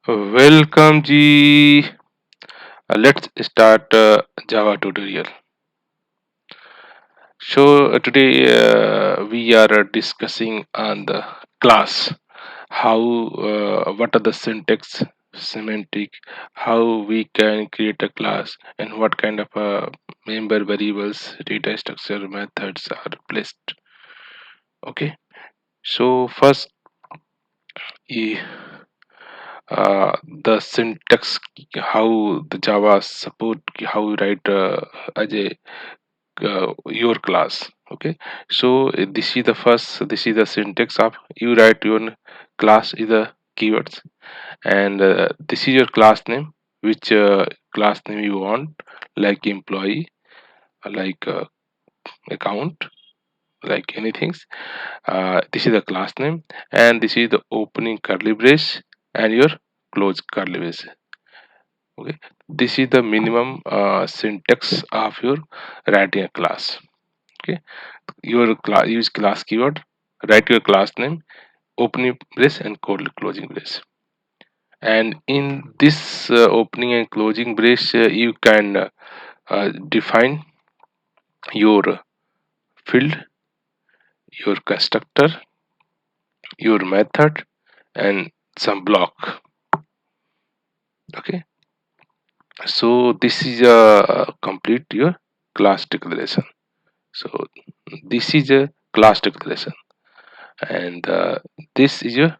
Welcome Ji. Let's start Java tutorial. So today we are discussing on the class how what are the syntax semantic, how we can create a class, and what kind of member variables, data structure methods are placed. Okay. So first, e- the syntax, how the Java support, how you write as a your class. Okay, so this is the syntax of you write your class is the keywords, and this is your class name, which class name you want, like employee, like account, like anything. This is the class name, and this is the opening curly brace and your close curly brace. Okay, this is the minimum syntax of your writing a class. Okay, your class use class keyword, write your class name, opening brace and closing brace. And in this opening and closing brace, you can define your field, your constructor, your method, and some block. Okay, so this is a complete your class declaration. So this is a class declaration, and this is your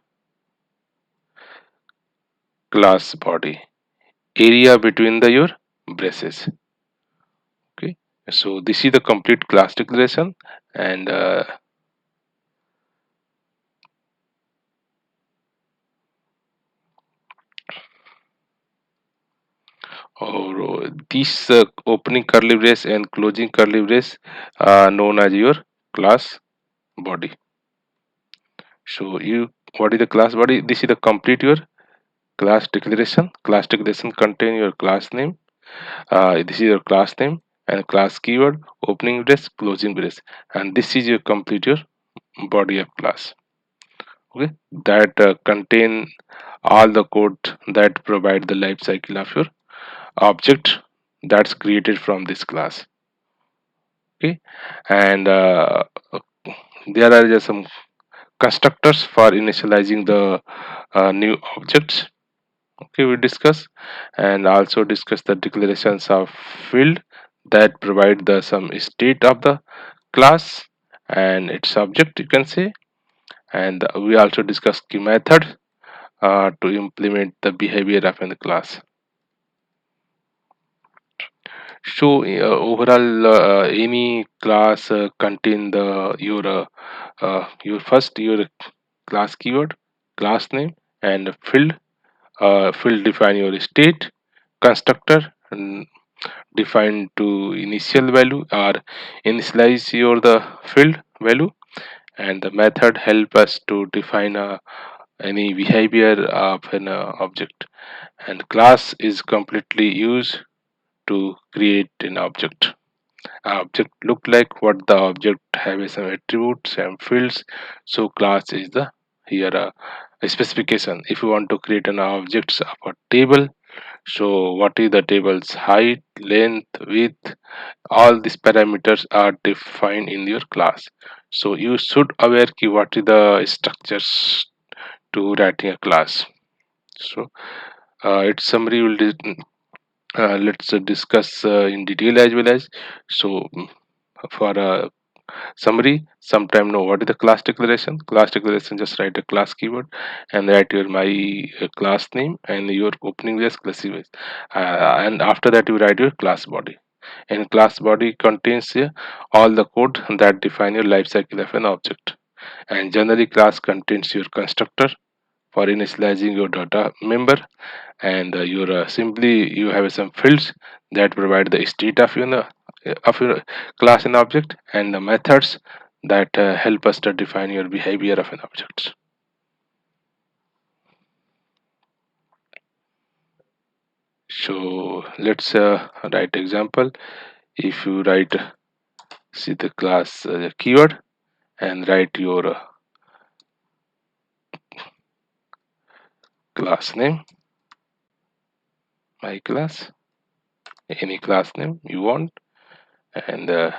class body, area between the your braces. Okay, so this is the complete class declaration, and this opening curly brace and closing curly brace are known as your class body. So you, what is the class body? This is the complete your class declaration. Class declaration contain your class name. This is your class name and class keyword, opening brace, closing brace, and this is your complete your body of class. Okay, that contain all the code that provide the life cycle of your object that's created from this class. Okay, and there are just some constructors for initializing the new objects. Okay, we discuss, and also discuss the declarations of field that provide the some state of the class and its object, you can say. And we also discuss key method to implement the behavior of the class. So overall, any class contain the your first your class keyword, class name, and field. Field define your state, constructor define to initial value or initialize your the field value, and the method help us to define any behavior of an object, and class is completely used to create an object. Object look like what the object have some attributes and fields. So class is the here a specification. If you want to create an objects of a table, so what is the table's height, length, width, all these parameters are defined in your class. So you should aware ki what is the structures to writing a class. So its summary will let's discuss in detail as well as. So for summary, sometime know what is the class declaration. Class declaration, just write a class keyword and write your my class name and your opening brace, closing brace, and after that you write your class body, and class body contains all the code that define your life cycle of an object, and generally class contains your constructor for initializing your data member, and your simply you have some fields that provide the state of your class and object, and the methods that help us to define your behavior of an object. So let's write example. If you write, see the class keyword and write your class name, my class, any class name you want, and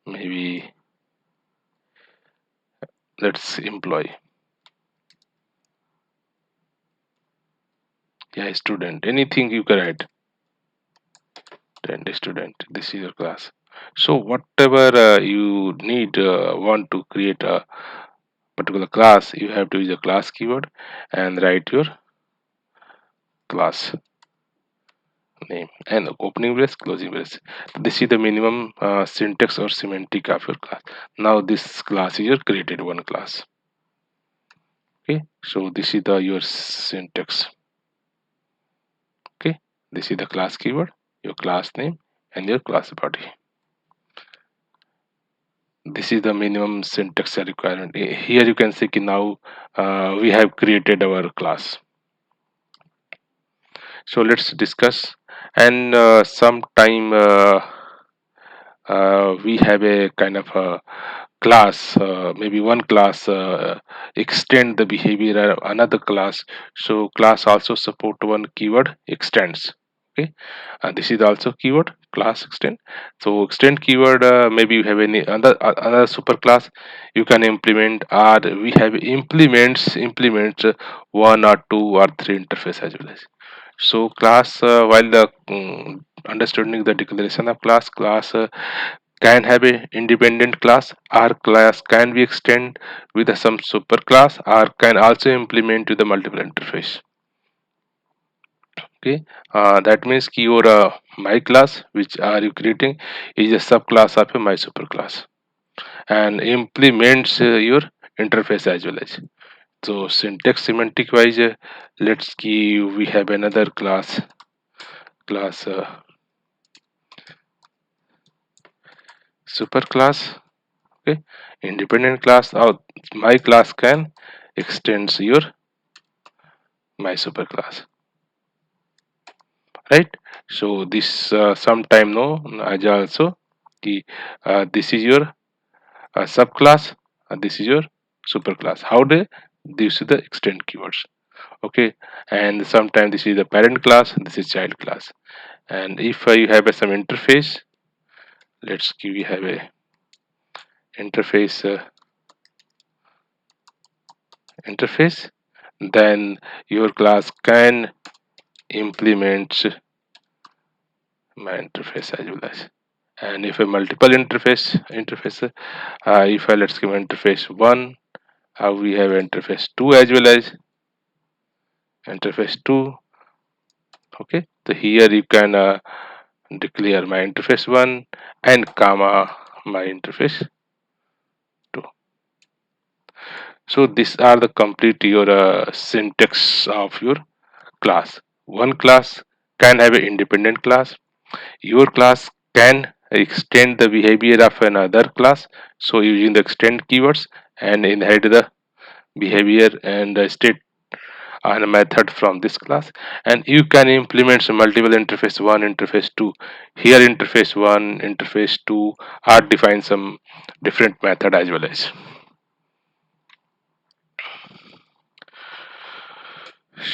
maybe let's employee. Yeah, student, anything you can add. And student, this is your class. So whatever you need, want to create a particular class, you have to use a class keyword and write your class name and opening brace, closing brace. This is the minimum syntax or semantic of your class. Now this class is your created one class. Okay, so this is the your syntax. Okay, this is the class keyword, your class name, and your class body. This is the minimum syntax requirement. Here you can see ki now we have created our class. So let's discuss. And sometime we have a kind of a class, maybe one class extend the behavior of another class. So class also support one keyword extends. Okay, this is also keyword class extend. So extend keyword, maybe you have any another super class you can implement, or we have implements one or two or three interface as well as. So class, while the understanding the declaration of class can have a independent class, or class can be extended with some superclass, or can also implement to the multiple interface. Okay, that means ki your my class which are you creating is a subclass of a my superclass and implements your interface as well as. So syntax semantic wise, let's give we have another class superclass. Okay, independent class or my class can extends your my superclass, right? So this sometime no as also the this is your subclass, this is your superclass. How they, this is the extend keywords. Okay, and sometimes this is the parent class, this is child class. And if you have some interface, let's give you have a interface interface, then your class can implement my interface as well as. And if a multiple interface, if I let's give interface one, we have interface two as well as interface two. Okay, so here you can declare my interface one and comma my interface two. So these are the complete your syntax of your class. One class can have an independent class. Your class can extend the behavior of another class. So using the extend keywords and inherit the behavior and state and a method from this class. And you can implement some multiple interface one, interface two. Here interface one, interface two are define some different method as well as.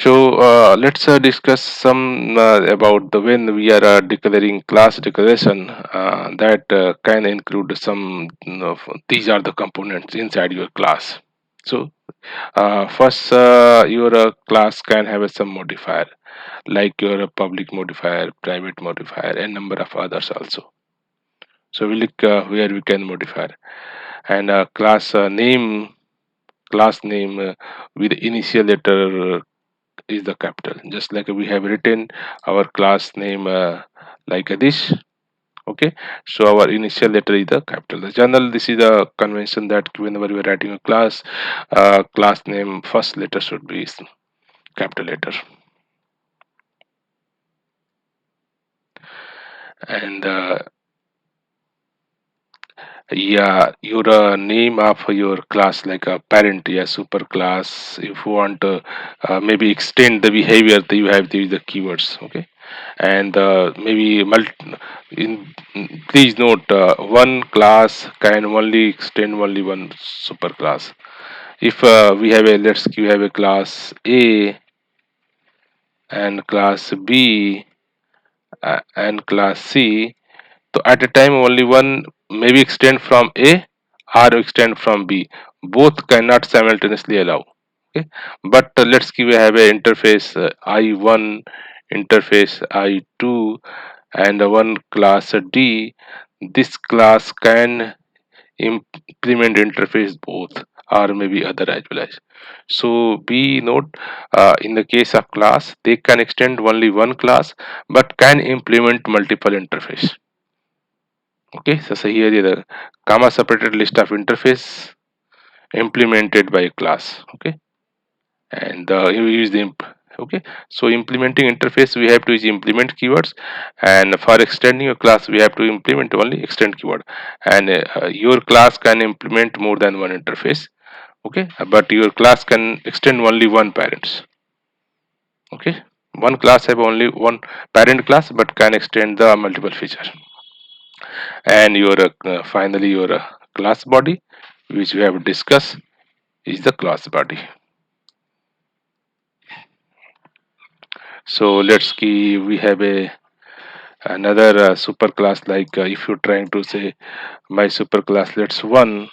So let's discuss some about the when we are declaring class declaration, that can include some these are the components inside your class. So first, your class can have some modifier like your public modifier, private modifier, and number of others also. So we look where we can modify, and class name with initial letter is the capital, just like we have written our class name like this. Okay, so our initial letter is the capital. The general, this is the convention that whenever we are writing a class name first letter should be capital letter. And yeah, your name of your class like a parent, yeah, super class. If you want to maybe extend the behavior that you have, these the keywords. Okay, and maybe please note, one class can only extend only one super class. If we have a, let's you have a class A, and class B and class C. So at a time only one maybe extend from A or extend from B. Both cannot simultaneously allow. Okay, but let's give we have a interface I1, interface I2, and one class D. This class can implement interface both or maybe other as well as. So we note in the case of class they can extend only one class but can implement multiple interface. Okay, so here is the comma separated list of interface implemented by a class. Okay, and you use the okay, so implementing interface we have to use implement keywords, and for extending a class we have to implement only extend keyword, and your class can implement more than one interface. Okay, but your class can extend only one parents. Okay, one class have only one parent class but can extend the multiple feature. And your finally your class body which we have discussed is the class body. So let's see, we have a another super class, like if you're trying to say my super class let's one.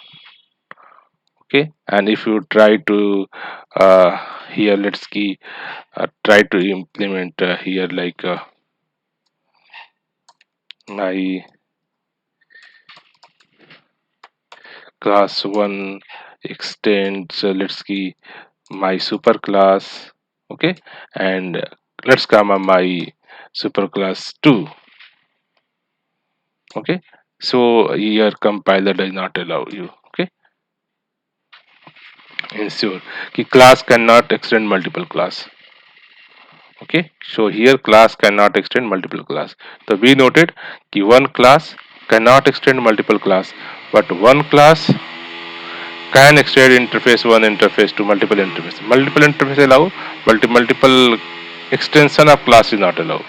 Okay, and if you try to uh, here let's key try to implement here like my class 1 extends let's key my super class. Okay, and let's come my super class 2. Okay, so your compiler does not allow you. Okay, ensure कि class cannot extend multiple class. Okay, so here class cannot extend multiple class. So we noted कि one class cannot extend multiple class, but one class can extend interface one interface to multiple interface. Multiple interface allow, multiple extension of class is not allowed.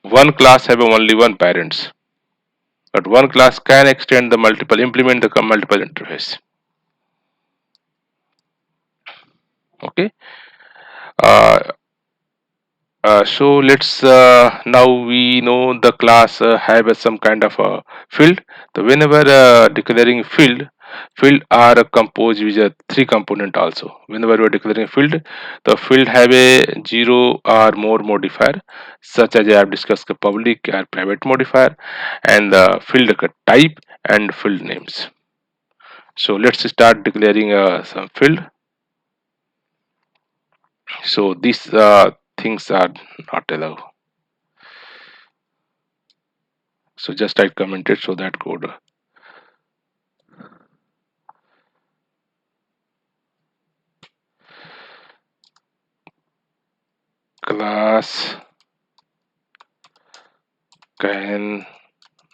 One class have only one parents, but one class can extend the multiple, implement the multiple interface. Okay. Uh, so let's now we know the class have some kind of a field. So whenever declaring field are composed with a three component also. Whenever we are declaring field, the field have a zero or more modifier, such as I have discussed the public or private modifier, and the field type and field names. So let's start declaring some field. So these things are not allowed. So just I commented so that code class can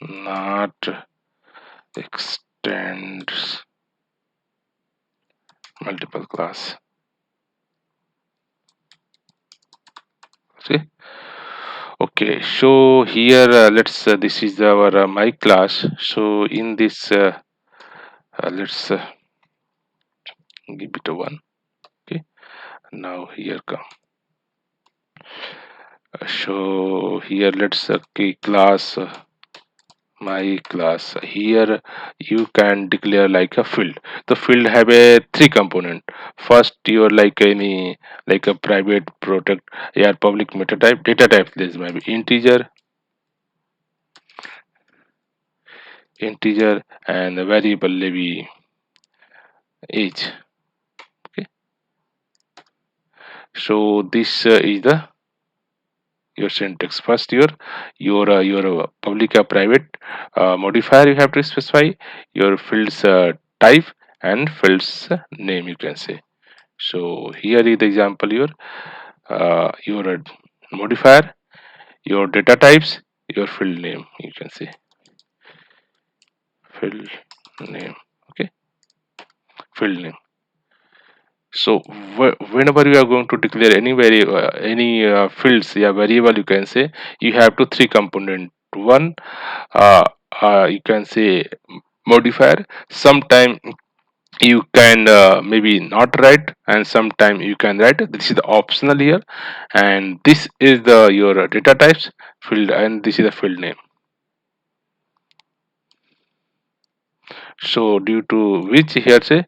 not extend multiple class. See, okay, so here let's this is our my class. So in this let's give it a one. Okay, now here come. So here let's okay, class my class. Here you can declare like a field. The field have a three component. First you're like any like a private protect, yeah, public meta type, data type. This might be integer and a variable maybe age. Okay, so this is the your syntax. First your public or private modifier you have to specify, your fields type and fields name you can say. So here is the example your modifier, your data types, your field name you can say field name. Okay, field name. So whenever you are going to declare any fields, yeah, variable you can say, you have to three component. One you can say modifier. Sometime You can maybe not write, and sometime you can write. This is the optional here, and this is the your data types field, and this is the field name. So due to which here say,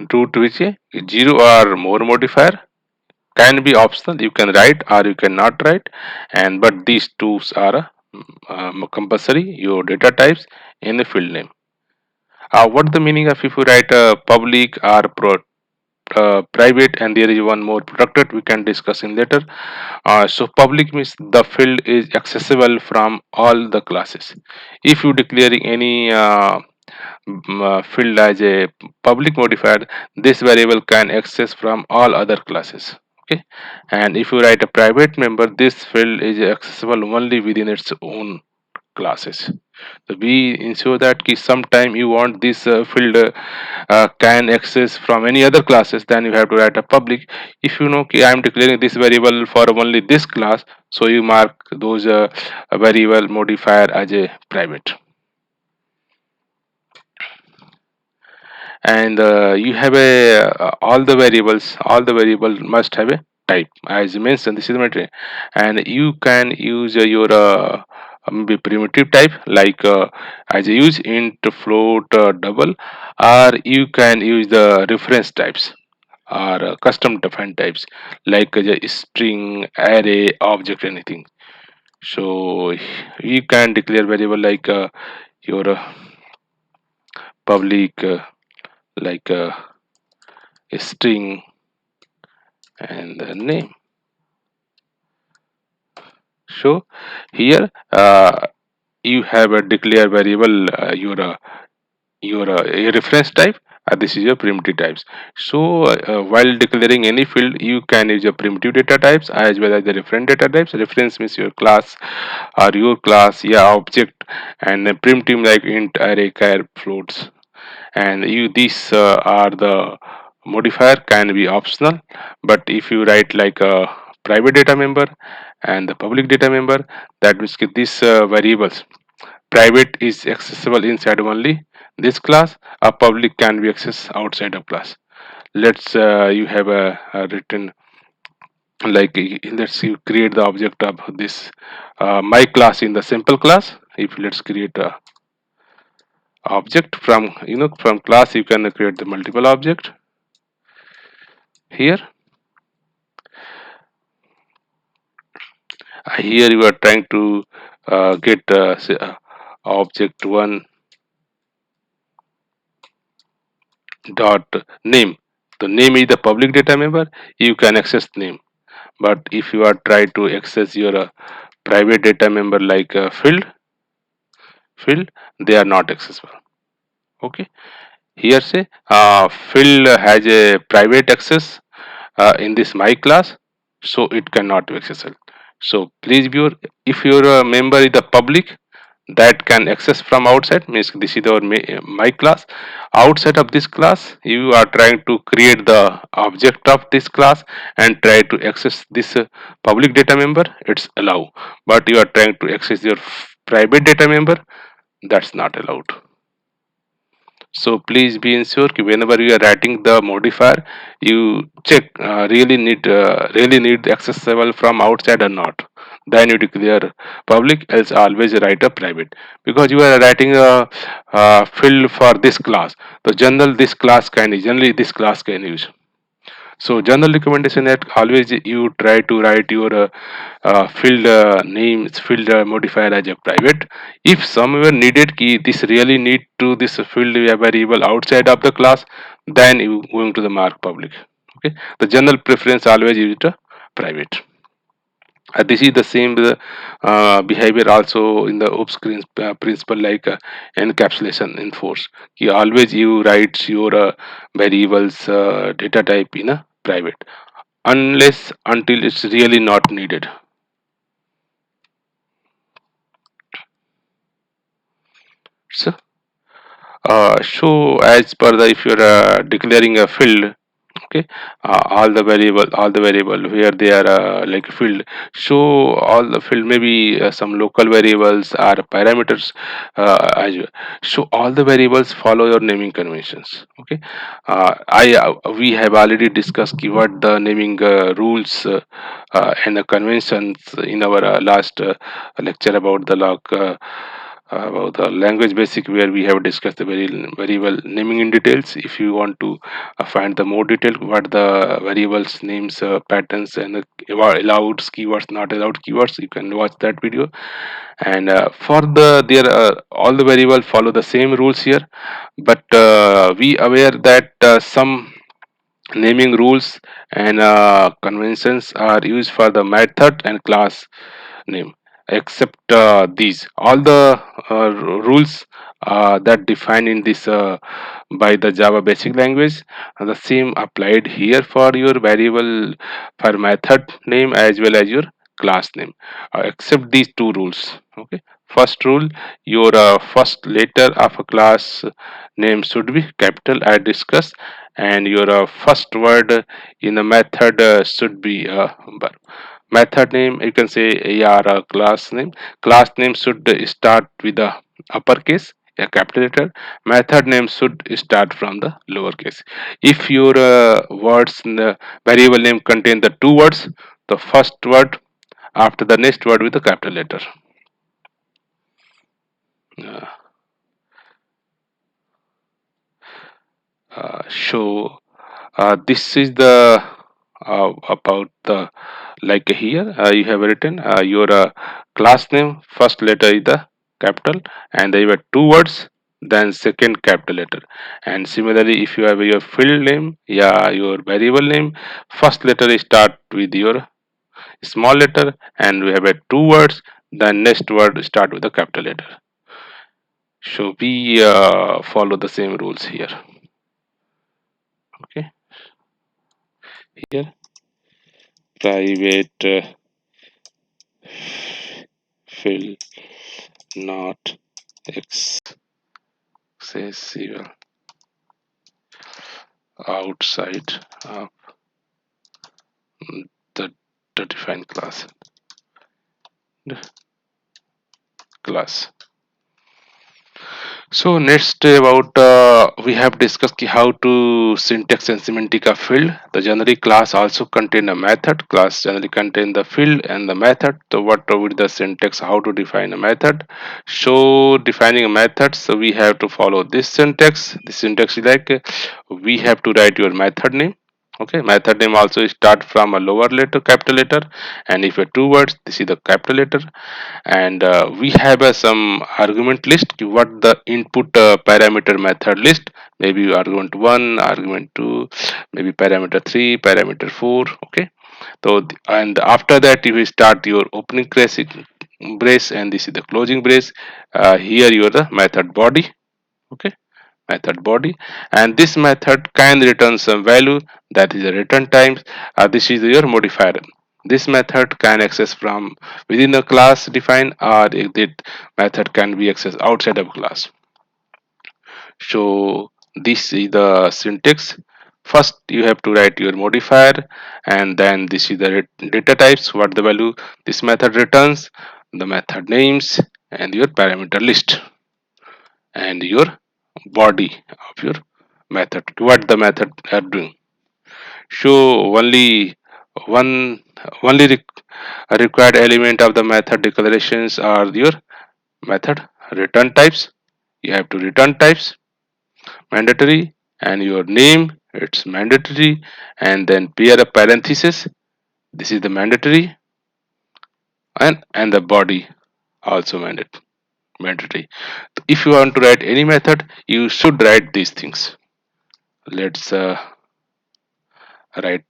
due to which zero or more modifier can be optional, you can write or you cannot write, and but these two are compulsory, your data types in the field name. What the meaning of if you write public or private, and there is one more protected we can discuss in later. So public means the field is accessible from all the classes. If you declaring any field as a public modifier, this variable can access from all other classes. Okay, and if you write a private member, this field is accessible only within its own classes. So we ensure that ki sometime you want this field can access from any other classes, then you have to write a public. If you know ki I am declaring this variable for only this class, so you mark those variable modifier as a private. And you have a all the variable must have a type as you mentioned. This is the matter, and you can use your maybe primitive type like as you use int, float, double, or you can use the reference types or custom defined types like the string, array, object, anything. So you can declare variable like your public like string and the name. So here you have a declare variable your reference type. This is your primitive types. So while declaring any field, you can use your primitive data types as well as the reference data types. Reference means your class or your class, yeah, object, and then primitive like int, array, char, floats. And you these are the modifier can be optional, but if you write like a private data member and the public data member, that means ki these variables private is accessible inside only this class, a public can be accessed outside of class. Let's you have a written like let's you create the object of this my class in the simple class. If let's create a object from from class, you can create the multiple object here. Here you are trying to get object one dot name. The name is the public data member, you can access name. But if you are try to access your private data member like field, they are not accessible. Okay, here say field has a private access in this my class, so it cannot be accessible. So please be if your member is the public, that can access from outside, means this is our my class. Outside of this class, you are trying to create the object of this class and try to access this public data member, it's allow. But you are trying to access your private data member, that's not allowed. So please be ensure कि whenever you are writing the modifier, you check really need accessible from outside or not. Then you declare public, else always write a private, because you are writing a field for this class. So general this class can generally this class can use. So general recommendation that always you try to write your field names, field modifier as a private. If somewhere needed key, this really need to this field variable outside of the class, then you going to the mark public. Okay, the general preference always use it private. This is the same behavior also in the OOPS principle like encapsulation in force. You always you write your variables data type in a private unless until it's really not needed. So, so as per the if you're declaring a field, Okay, all the variable where they are like filled, show all the field, maybe some local variables are parameters, as well. So all the variables follow your naming conventions. Okay, I we have already discussed keyword the naming rules and the conventions in our last lecture about the log about the language basic, where we have discussed the variable naming in details. If you want to find the more detail what the variables names, patterns, and the allowed keywords, not allowed keywords, you can watch that video. And for the their all the variable follow the same rules here, but we aware that some naming rules and conventions are used for the method and class name. Except these all the rules that defined in this by the Java basic language, the same applied here for your variable, for method name as well as your class name, except these two rules. Okay, first rule, your first letter of a class name should be capital as discussed, and your first word in the method should be method name, you can say, yeah, or class name should start with the uppercase, a capital letter. Method name should start from the lowercase. If your words in the variable name contain the two words, the first word after the next word with the capital letter. uh, so this is the about the, like here you have written your class name, first letter is the capital, and there were two words, then second capital letter. And similarly, if you have your field name, yeah, your variable name, first letter is start with your small letter, and we have a two words, then next word start with the capital letter. So we follow the same rules here. Okay, here private field not accessible outside of the, the defined class. So next about we have discussed how to syntax and semantic of field. The generally class also contain a method. Class generally contain the field and the method. So what would the syntax? How to define a method? So defining a method, so we have to follow this syntax. The syntax is like we have to write your method name. Okay, method name also start from a lower letter, capital letter, and if a two words, this is the capital letter. And we have some argument list, what the input parameter method list, maybe argument 1, argument 2, maybe parameter 3, parameter 4. Okay, so and after that you will start your opening brace, and this is the closing brace. Here you are the method body. Okay, method body, and this method can return some value, that is the return times. This is your modifier. This method can access from within a class defined, or if the method can be accessed outside of class. So this is the syntax. First you have to write your modifier, and then this is the data types, what the value this method returns, the method names, and your parameter list, and your body of your method, what the method are doing. So one only required element of the method declarations are your method return types. You have to return types mandatory, and your name, it's mandatory, and then pair of parenthesis, this is the mandatory, and the body also mandatory. If you want to write any method, you should write these things. Let's write,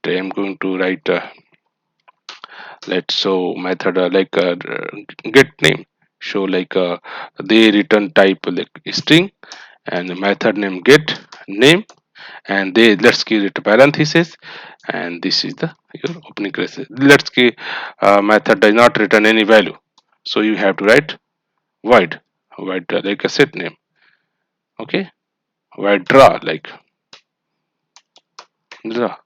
I'm going to write let's show method like get name, show like they return type like string, and the method name get name, and they, let's give it a parenthesis, and this is the your opening braces. Let's give method does not return any value, so you have to write void, like a set name. Okay, void draw, like draw.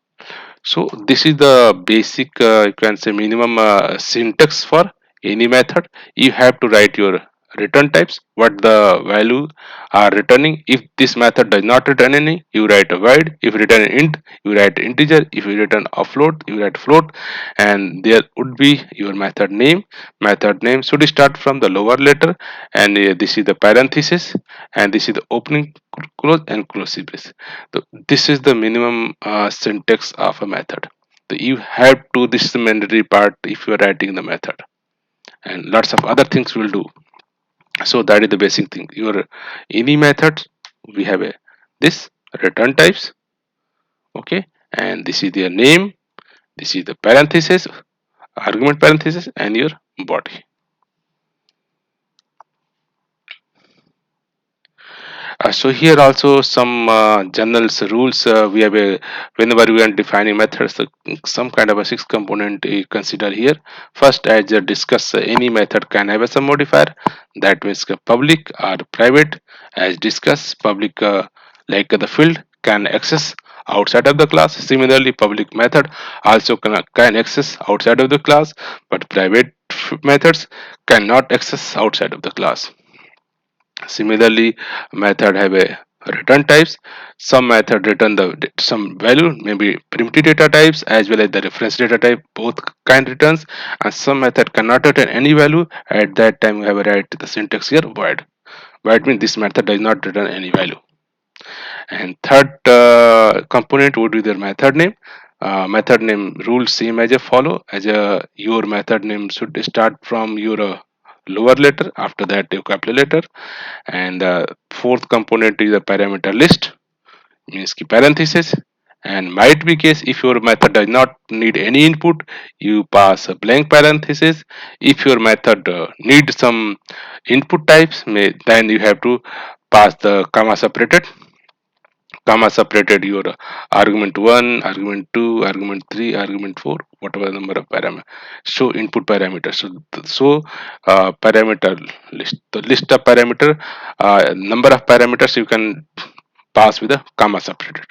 So this is the basic, you can say, minimum syntax for any method. You have to write your return types, what the value are returning. If this method does not return any, you write a void. If return an int, you write integer. If you return a float, you write float. And there would be your method name. Method name should start from the lower letter, and this is the parenthesis, and this is the opening, close, and closive brace. So this is the minimum syntax of a method. So you have to, this is the mandatory part if you are writing the method, and lots of other things will do. So that is the basic thing. Your any method, we have a this return types, okay, and this is their name, this is the parenthesis, argument parenthesis, and your body. So here also some general rules we have a, whenever we are defining methods, some kind of a six component you consider here. First, as discussed, any method can have a some modifier, that means public or private. As discussed, public like the field can access outside of the class. Similarly, public method also can access outside of the class, but private methods cannot access outside of the class. Similarly, method have a return types. Some method return the some value, maybe primitive data types as well as the reference data type, both kind returns. And some method cannot return any value. At that time, we have a write the syntax here void. Void means this method does not return any value. And third component would be their method name. Method name rules same as a follow. As a your method name should start from your lower letter, after that your capital letter. And fourth component is a parameter list, means ki parenthesis. And might be case if your method does not need any input, you pass a blank parenthesis. If your method needs some input types, then you have to pass the comma separated your argument 1, argument 2, argument 3, argument 4, whatever number of parameter, so input parameters. So parameter list, the list of parameter, number of parameters you can pass with a comma separated.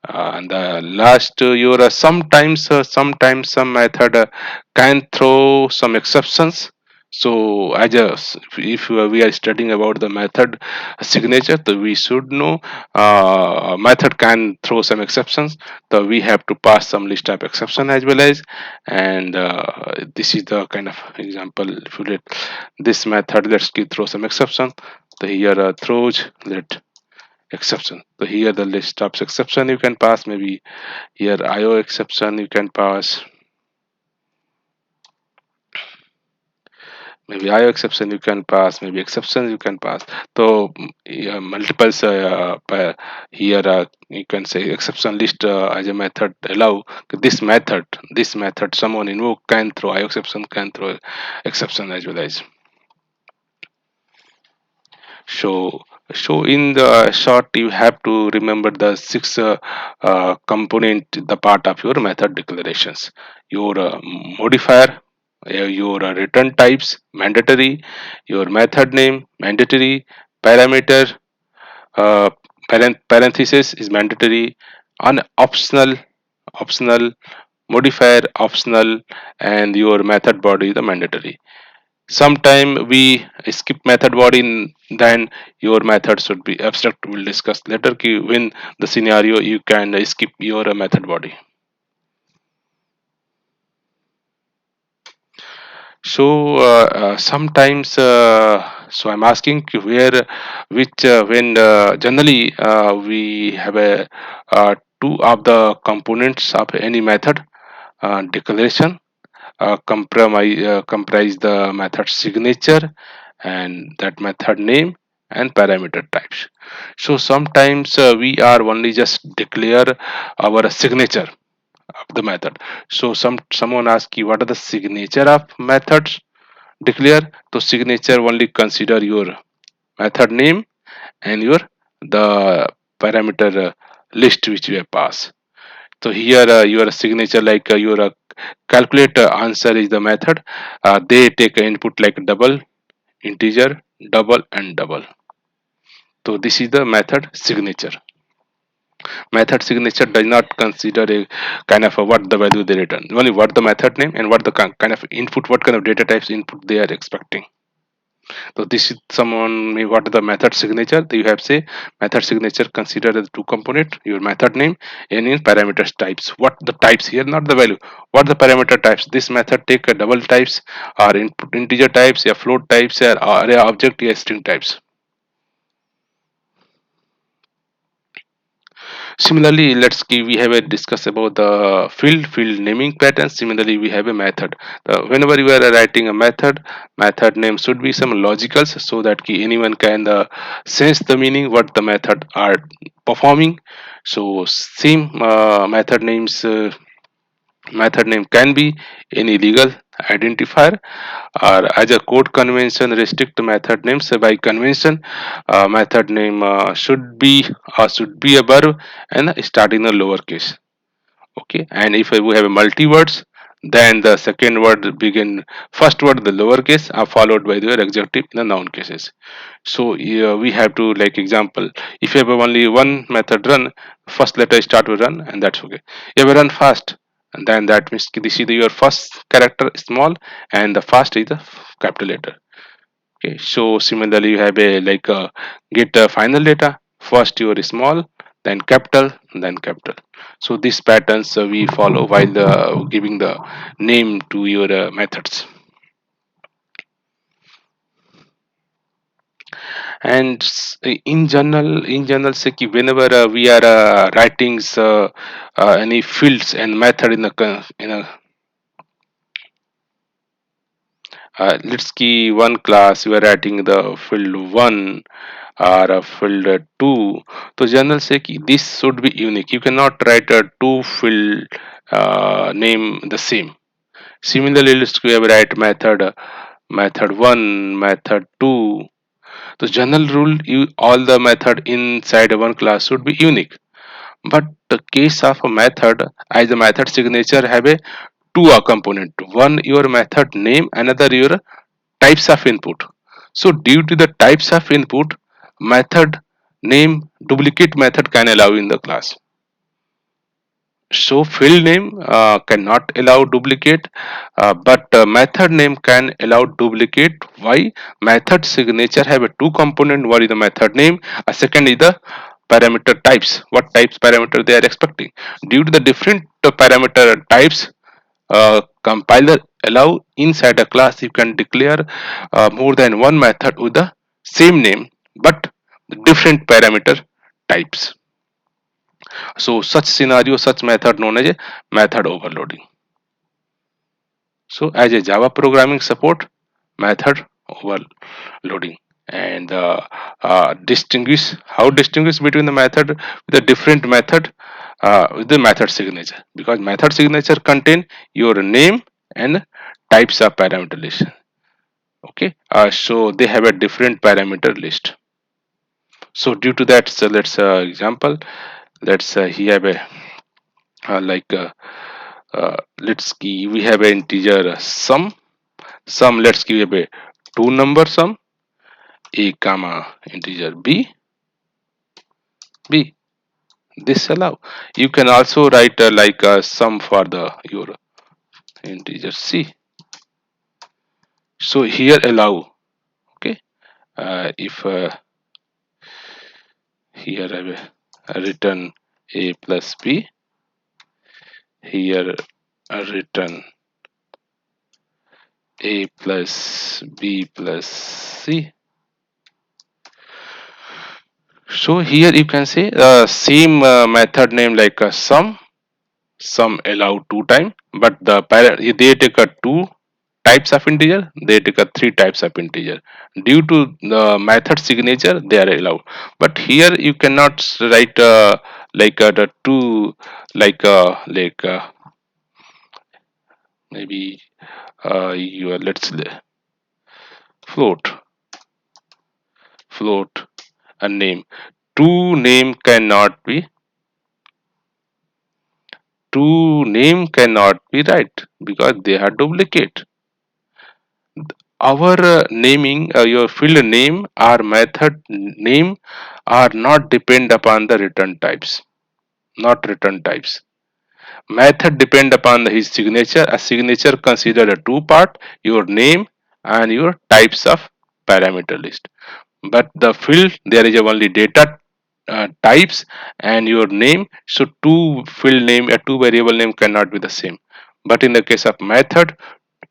And the last, your sometimes some method can throw some exceptions. So as a, if we are studying about the method signature, so we should know method can throw some exceptions. So we have to pass some list of exception as well as. And this is the kind of example. If you let this method, let's throw some exception. So here throws let exception. So here the list of exception you can pass, maybe here IO exception you can pass, maybe IO exception you can pass, maybe exceptions you can pass. So yeah, multiples here you can say exception list as a method allow this method someone invoke can throw IO exception, can throw exception as well as. So, so in the short, you have to remember the six component, the part of your method declarations. Your modifier, your return types, mandatory. Your method name, mandatory. Parameter, uh, parenthesis is mandatory. Optional. Modifier, optional, and your method body, the mandatory. Sometime we skip method body, then your method should be abstract. We'll discuss later when the scenario you can skip your method body. So sometimes, so I'm asking you where, which when generally we have a two of the components of any method declaration comprise the method signature and that method name and parameter types. So sometimes we are only just declare our signature of the method. So someone ask you what are the signature of methods declare. So signature only consider your method name and your the parameter list which you have passed. So here your signature like your calculate answer is the method. They take an input like double, integer, double, and double. So this is the method signature. Method signature does not consider a kind of a what the value they return, only what the method name and what the kind of input, what kind of data types input they are expecting. So this is someone may what the method signature. You have say method signature consider as two component, your method name and in parameters types. What the types here, not the value. What the parameter types. This method take a double types or input integer types, या float types, or array object, या string types. Similarly, we have a discuss about the field naming pattern. Similarly, we have a method. Whenever you are writing a method name should be some logicals so that anyone can sense the meaning what the method are performing. So same method name can be any legal identifier or as a code convention restrict method names by convention. Method name should be a verb and start in a lowercase. Okay, and if we have a multi words, then the second word begin first word the lowercase are followed by the adjective in the noun cases. So we have to like example, if you have only one method run, first letter start with run and that's okay. You have a run fast, and then that means this is your first character small and the fast is the capital letter. Okay, so similarly you have a like get final data, first your small, then capital, then capital. So these patterns we follow while giving the name to your methods. And in general say कि whenever we are writing any fields and method in a let's key one class we are writing the field one or a field two. So general say कि this should be unique. You cannot write a two field name the same. Similarly, let's we have write method one, method two. The general rule, all the method inside one class should be unique. But the case of a method, as a method signature have a two component. One your method name, another your types of input. So due to the types of input, method name duplicate method can allow in the class. So field name cannot allow duplicate, but method name can allow duplicate. Why? Method signature have a two component. One is the method name, a second is the parameter types. What types parameter they are expecting? Due to the different parameter types, compiler allow inside a class you can declare more than one method with the same name but different parameter types. So such scenario, such method known as a method overloading. So as a Java programming support method overloading and distinguish how distinguish between the method with a different method with the method signature, because method signature contain your name and types of parameter list. Okay, so they have a different parameter list. So due to that, so let's example, let's here have a like let's key we have an integer sum, let's give a two number sum a comma integer b, this allow. You can also write like a sum for the your integer c. So here allow. Okay, if here I will return a plus b, here return a plus b plus c. So here you can say same method name like a sum allow two time, but they take a two types of integer, they take a three types of integer. Due to the method signature they are allowed, but here you cannot write like the two like maybe you are float float a name. Two name cannot be right because they are duplicate. Our naming your field name or method name are not depend upon the return types. not return types. Method depend upon his signature. A signature consider a two part, your name and your types of parameter list. But the field there is only data types and your name. So two field name, a two variable name cannot be the same. But in the case of method,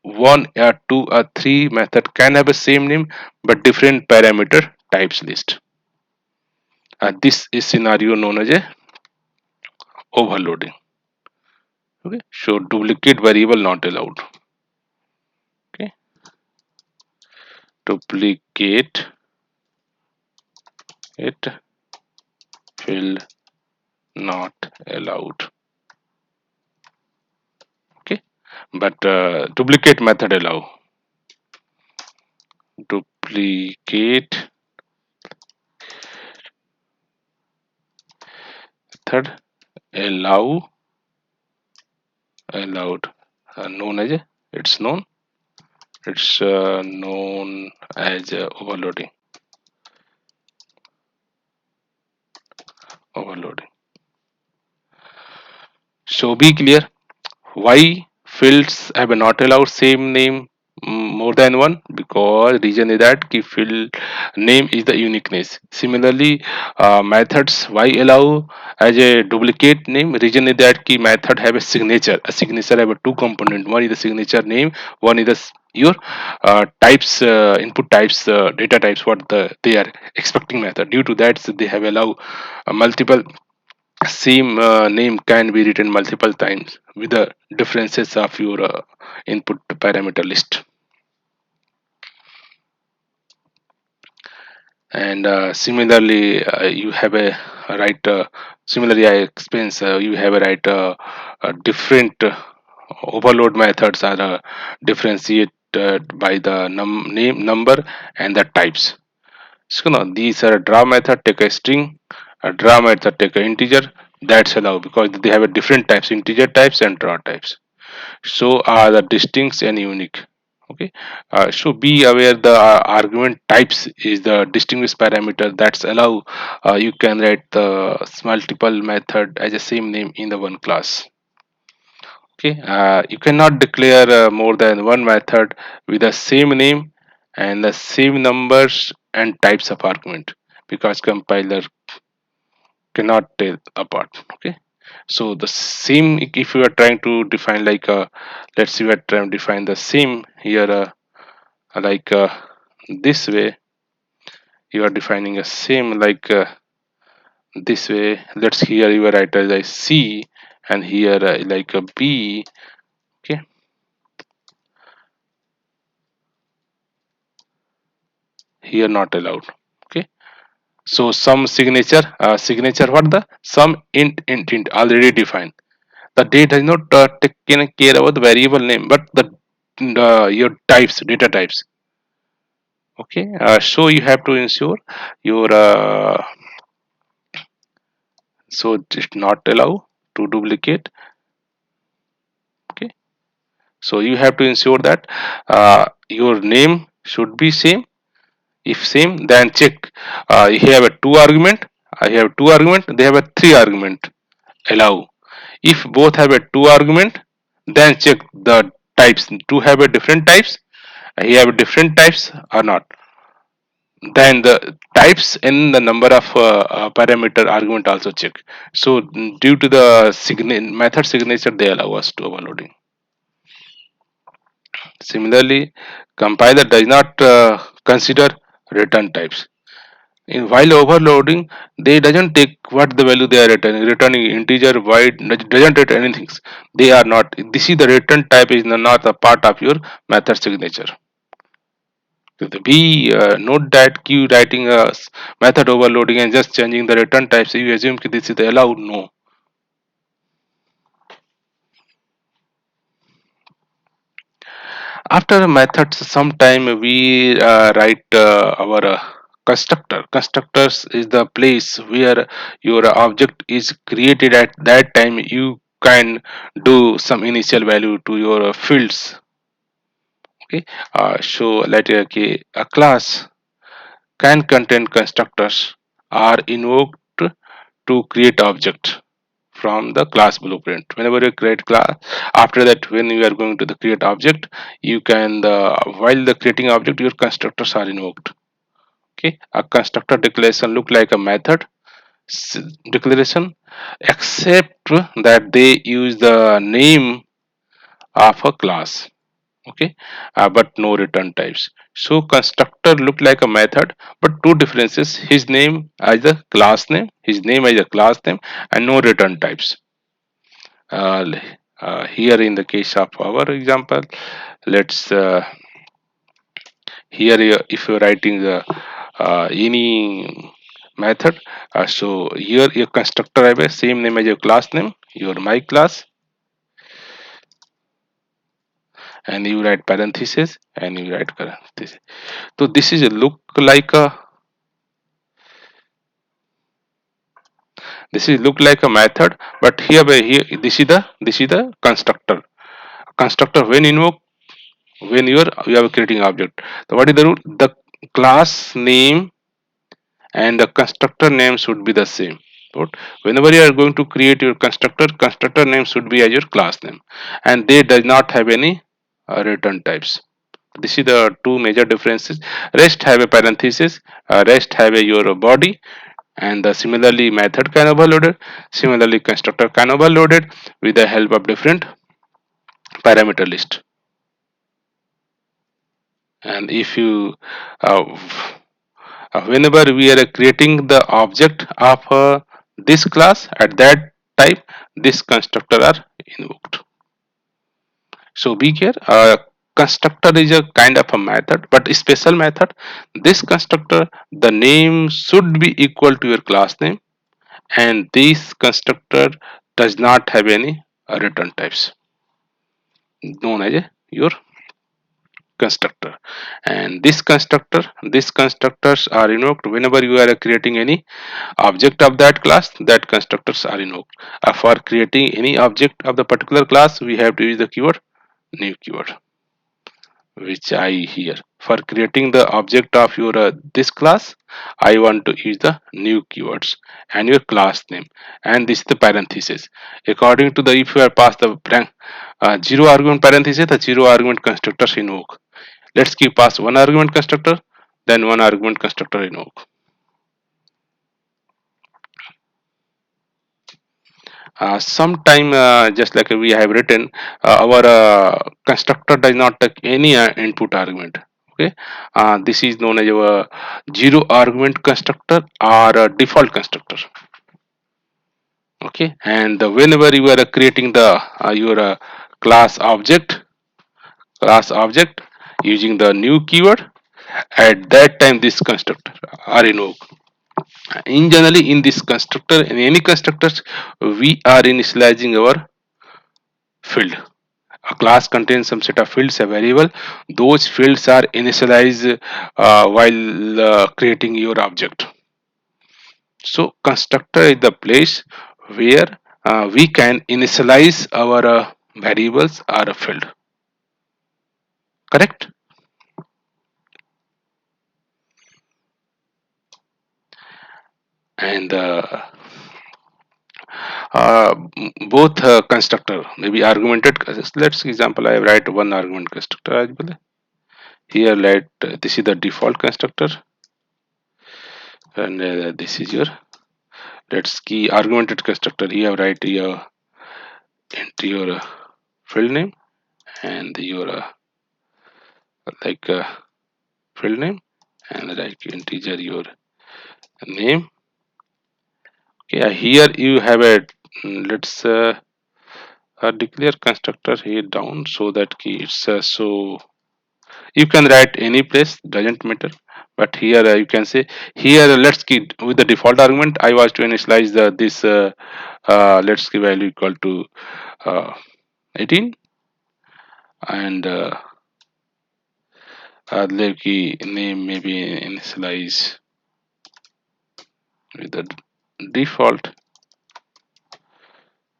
one or two or three method can have a same name but different parameter types list. This is scenario known as a overloading. Okay, so duplicate variable not allowed. Okay, duplicate it field not allowed. Okay, but duplicate method allow. Duplicate method allow allowed. Known as a, it's known as overloading. Overloading. So be clear. Why fields have not allowed same name more than one? Because reason is that key field name is the uniqueness. Similarly, methods why allow as a duplicate name? Reason is that key method have a signature. A signature have a two component. One is the signature name. One is the your types input types data types what they are expecting method. Due to that, so they have allow multiple same name can be written multiple times with the differences of your input parameter list. And similarly you have a right similarly I explains you have a right different overload methods are differentiated by the name number and the types. So now these are a draw method take a string, a draw method take a integer. That's allowed because they have a different types, integer types and draw types. So are the distinct and unique. Okay, so be aware the argument types is the distinguish parameter that's allow you can write the multiple method as a same name in the one class. Okay, you cannot declare more than one method with the same name and the same numbers and types of argument because compiler cannot tell apart. Okay, so the same if you are trying to define like let's see we are trying to define the same here like this way you are defining a same like this way. Let's here you are write as a C and here like a B. Okay, here not allowed. Okay, so some signature signature what the some int already defined. The date does not take care about the variable name but the your types data types. Okay, so you have to ensure your so just not allow to duplicate. Okay, so you have to ensure that your name should be same. If same then check you have a two argument, I have two argument, they have a three argument allow. If both have a two argument then check the types to have a different types, you have different types or not. Then the types in the number of parameter argument also check. So due to the method signature they allow us to overloading. Similarly, compiler does not consider return types. While overloading, they doesn't take what the value they are returning integer, void, doesn't return anything. They are not. This is the return type is not a part of your method signature. So the B note that you writing a method overloading and just changing the return types. You assume that this is the allowed. No. After a method, sometime we write our constructor. Constructors is the place where your object is created. At that time, you can do some initial value to your fields. Okay. So let okay, a class can contain constructors are invoked to create object from the class blueprint. Whenever you create class, after that when you are going to the create object, you can while the creating object, your constructors are invoked. Okay, a constructor declaration look like a method declaration, except that they use the name of a class. Okay, but no return types. So constructor look like a method, but two differences: his name as a class name, and no return types. Here in the case of our example, let's here if you're writing the any method, so here your constructor have a same name as your class name, your my class, and you write parenthesis and you write parenthesis. So this is a look like a, this is look like a method, but here by here this is the constructor when invoke when you are creating object. So what is the rule? The class name and the constructor name should be the same. But whenever you are going to create your constructor name should be as your class name, and they does not have any return types. This is the two major differences. Rest have a parenthesis, rest have a your body, and the similarly method can overloaded, similarly constructor can overloaded with the help of different parameter list. And if you uh, whenever we are creating the object of this class, at that type this constructor are invoked. So be here, constructor is a kind of a method, but a special method. This constructor, the name should be equal to your class name, and this constructor does not have any return types, known as your constructor. And these constructors are invoked whenever you are creating any object of that class. That constructors are invoked. For creating any object of the particular class, we have to use the keyword new keyword, which I here. For creating the object of your this class, I want to use the new keywords and your class name, and this is the parenthesis. According to the, if you are passed the zero argument parenthesis, the zero argument constructors invoke. Let's keep pass one argument constructor, then one argument constructor invoke. Sometime just like we have written, our constructor does not take any input argument. Okay, this is known as our zero argument constructor or default constructor. Okay, and whenever you are creating the your class object using the new keyword, at that time this constructor are invoked. In generally in this constructor, in any constructors, we are initializing our field. A class contains some set of fields, a variable. Those fields are initialized while creating your object. So constructor is the place where we can initialize our variables or a field. Correct? And both constructor maybe argumented. Let's example I write one argument constructor as well. Here let this is the default constructor, and this is your, let's key argumented constructor. Here write your enter your field name and your like field name, and like integer your name. Okay, here you have a let's declare constructor here down so that key it's so you can write any place, doesn't matter. But here you can say here let's keep with the default argument. I was to initialize the this let's give value equal to uh, 18, and the key name maybe initialize with the default.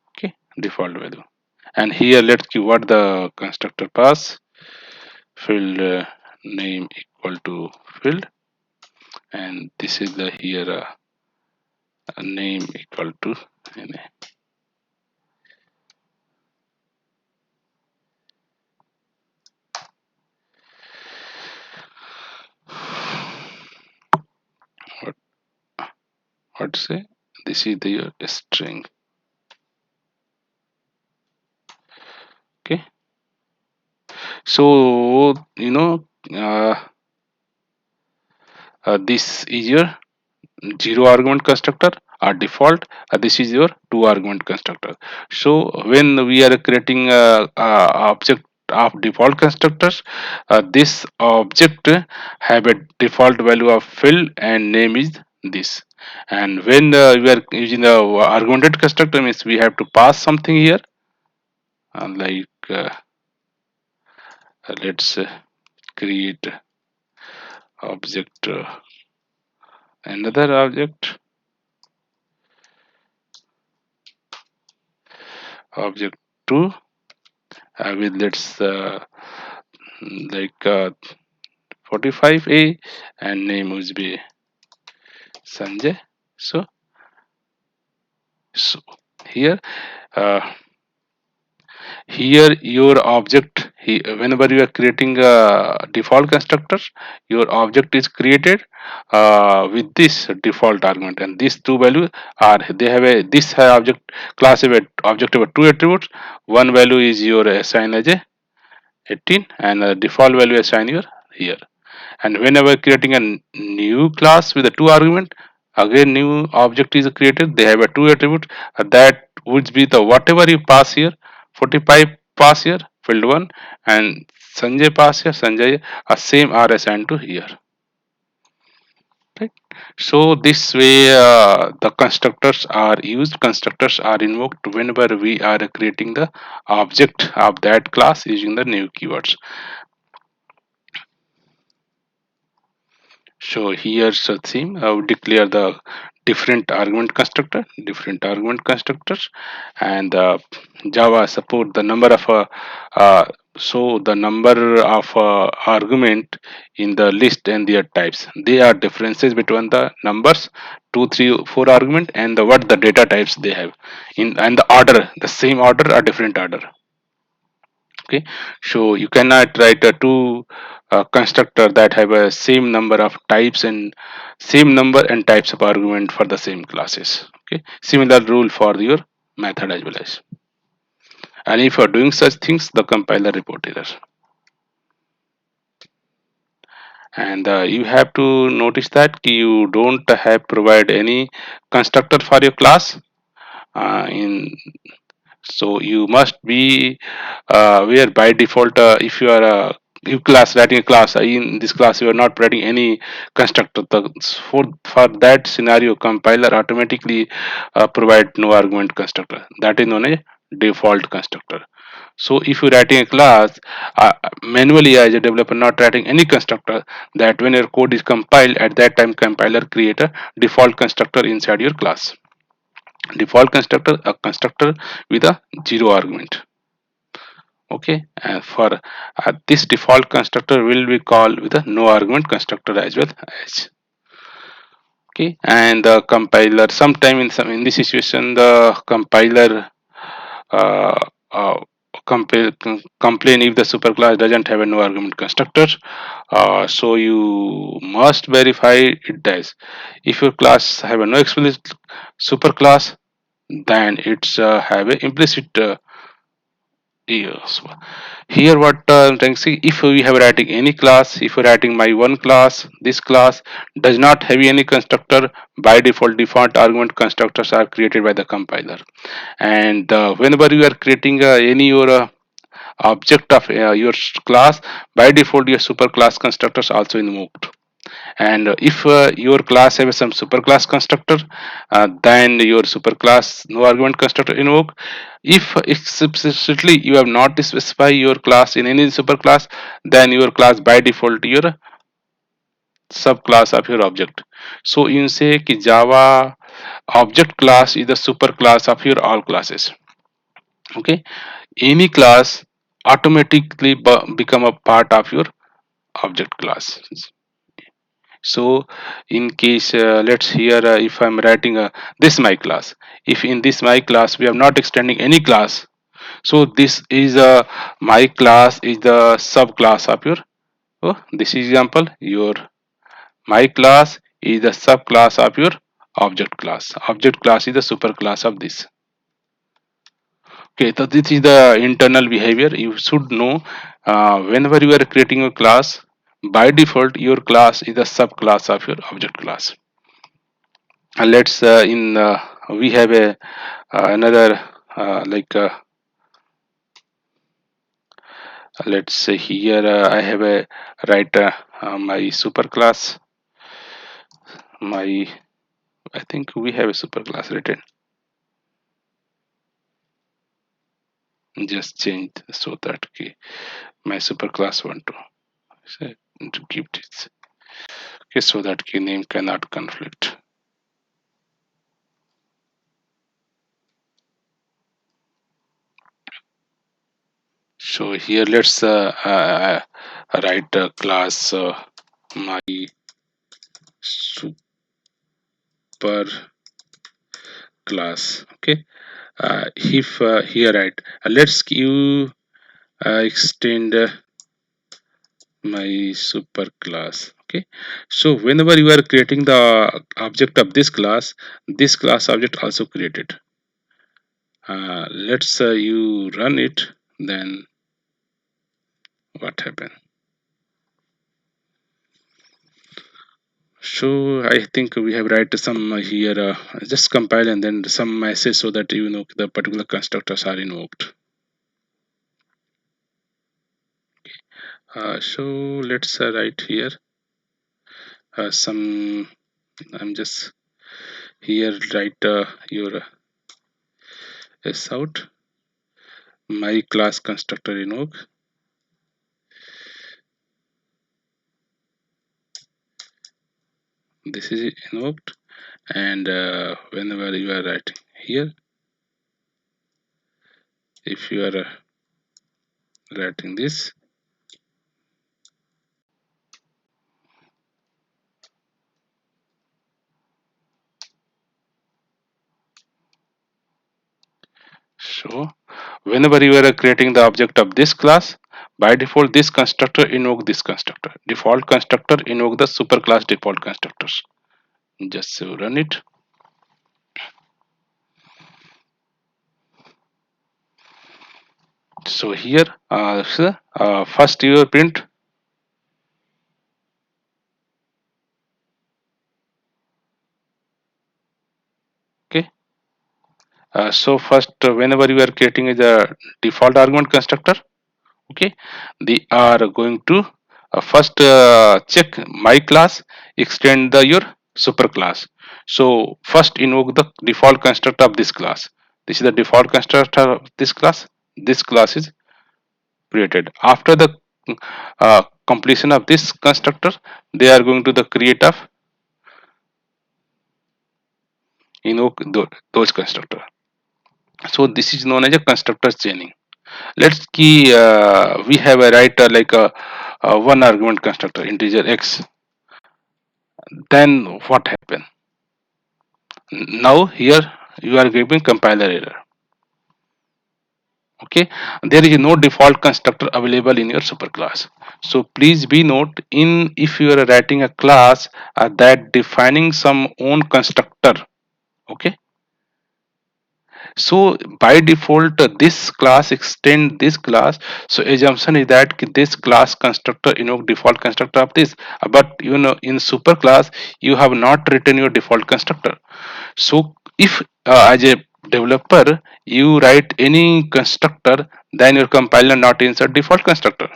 Okay, default value. And here let's give what the constructor pass field name equal to field, and this is the here name equal to name. what say, this is the your string. Okay, so uh, this is your zero argument constructor or default. This is your two argument constructor. So when we are creating a object of default constructors, this object have a default value of field and name is this. And when we are using the argumented constructor, means we have to pass something here, like let's create object, another object, object 2, with let's like 45A, and name would be Sanjay. So, so here, uh, here your object, whenever you are creating a default constructor, your object is created with this default argument, and these two values are, they have a, this object class have a object have two attributes. One value is your assign as a 18, and default value assign your here. And whenever creating a new class with a two argument, again new object is created, they have a two attribute, that would be the whatever you pass here, 45 pass here field 1, and Sanjay pass here Sanjay, same are assigned to here, right? So this way the constructors are used, constructors are invoked whenever we are creating the object of that class using the new keywords. So here's a theme. I would declare the different argument constructors, and Java support the number of uh, so the number of argument in the list and their types. They are differences between the numbers 2, 3, 4 argument and the what the data types they have in, and the order, the same order or different order. Okay, so you cannot write a two constructor that have a same number of types and same number and types of argument for the same classes. Okay, similar rule for your method as well as, and if you are doing such things, the compiler report error. And you have to notice that you don't have provide any constructor for your class in, so you must be where by default, if you are you class writing a class, in this class you are not writing any constructor, for that scenario compiler automatically provide no argument constructor, that is known as default constructor. So if you're writing a class manually as a developer, not writing any constructor, that when your code is compiled, at that time compiler create a default constructor inside your class. Default constructor, a constructor with a zero argument. Okay, and for this default constructor will be called with a no argument constructor as well as. Okay, and the compiler sometime in some, in this situation the compiler uh, uh, complain if the superclass doesn't have a no argument constructor. So you must verify it does. If your class have a no explicit superclass, then it's have a implicit yes. Here what I'm trying to see, if we have writing any class, if we're writing my one class, this class does not have any constructor, by default argument constructors are created by the compiler. And whenever you are creating any your object of your class, by default your superclass constructors also invoked. And if your class have some superclass constructor, then your superclass no argument constructor invoke. If explicitly you have not specified your class in any superclass, then your class by default your subclass of your object. So you say ki Java object class is the superclass of your all classes. Okay, any class automatically become a part of your object class. So in case let's here, if I'm writing this my class, if in this my class we are not extending any class, so this is my class is the subclass of your, oh, this is example, your my class is the subclass of your object class. Object class is the super class of this. Okay, so this is the internal behavior. You should know whenever you are creating a class, by default your class is a subclass of your object class. Let's in we have a another like let's say here I have a write my super class. My I think we have a super class written. Just change so that okay, my super class one to so to keep this okay so that key name cannot conflict. So here let's write a class my super class. Okay, if here right, let's you extend my super class. Okay, so whenever you are creating the object of this class object also created. Let's you run it, then what happened? So I think we have write some here just compile and then some message so that you know the particular constructors are invoked. So let's write here some. I'm just here write your s out my class constructor invoke. This is invoked, and whenever you are writing here, if you are writing this, so whenever you are creating the object of this class, by default this constructor invoke this constructor. Default constructor invoke the superclass default constructors. Just run it. So here first you print. Okay, so first whenever you are creating the default argument constructor, okay, they are going to first check my class, extend the your super class. So first invoke the default constructor of this class. This is the default constructor of this class. This class is created after the completion of this constructor. They are going to the create of invoke those constructor. So this is known as a constructor chaining. Let's key we have a writer like a one argument constructor integer x. Then what happen? Now here you are giving compiler error. Okay, there is no default constructor available in your superclass. So please be note in if you are writing a class that defining some own constructor. Okay, so by default this class extend this class. So assumption is that this class constructor default constructor of this, but in superclass you have not written your default constructor. So if as a developer you write any constructor, then your compiler not insert default constructor.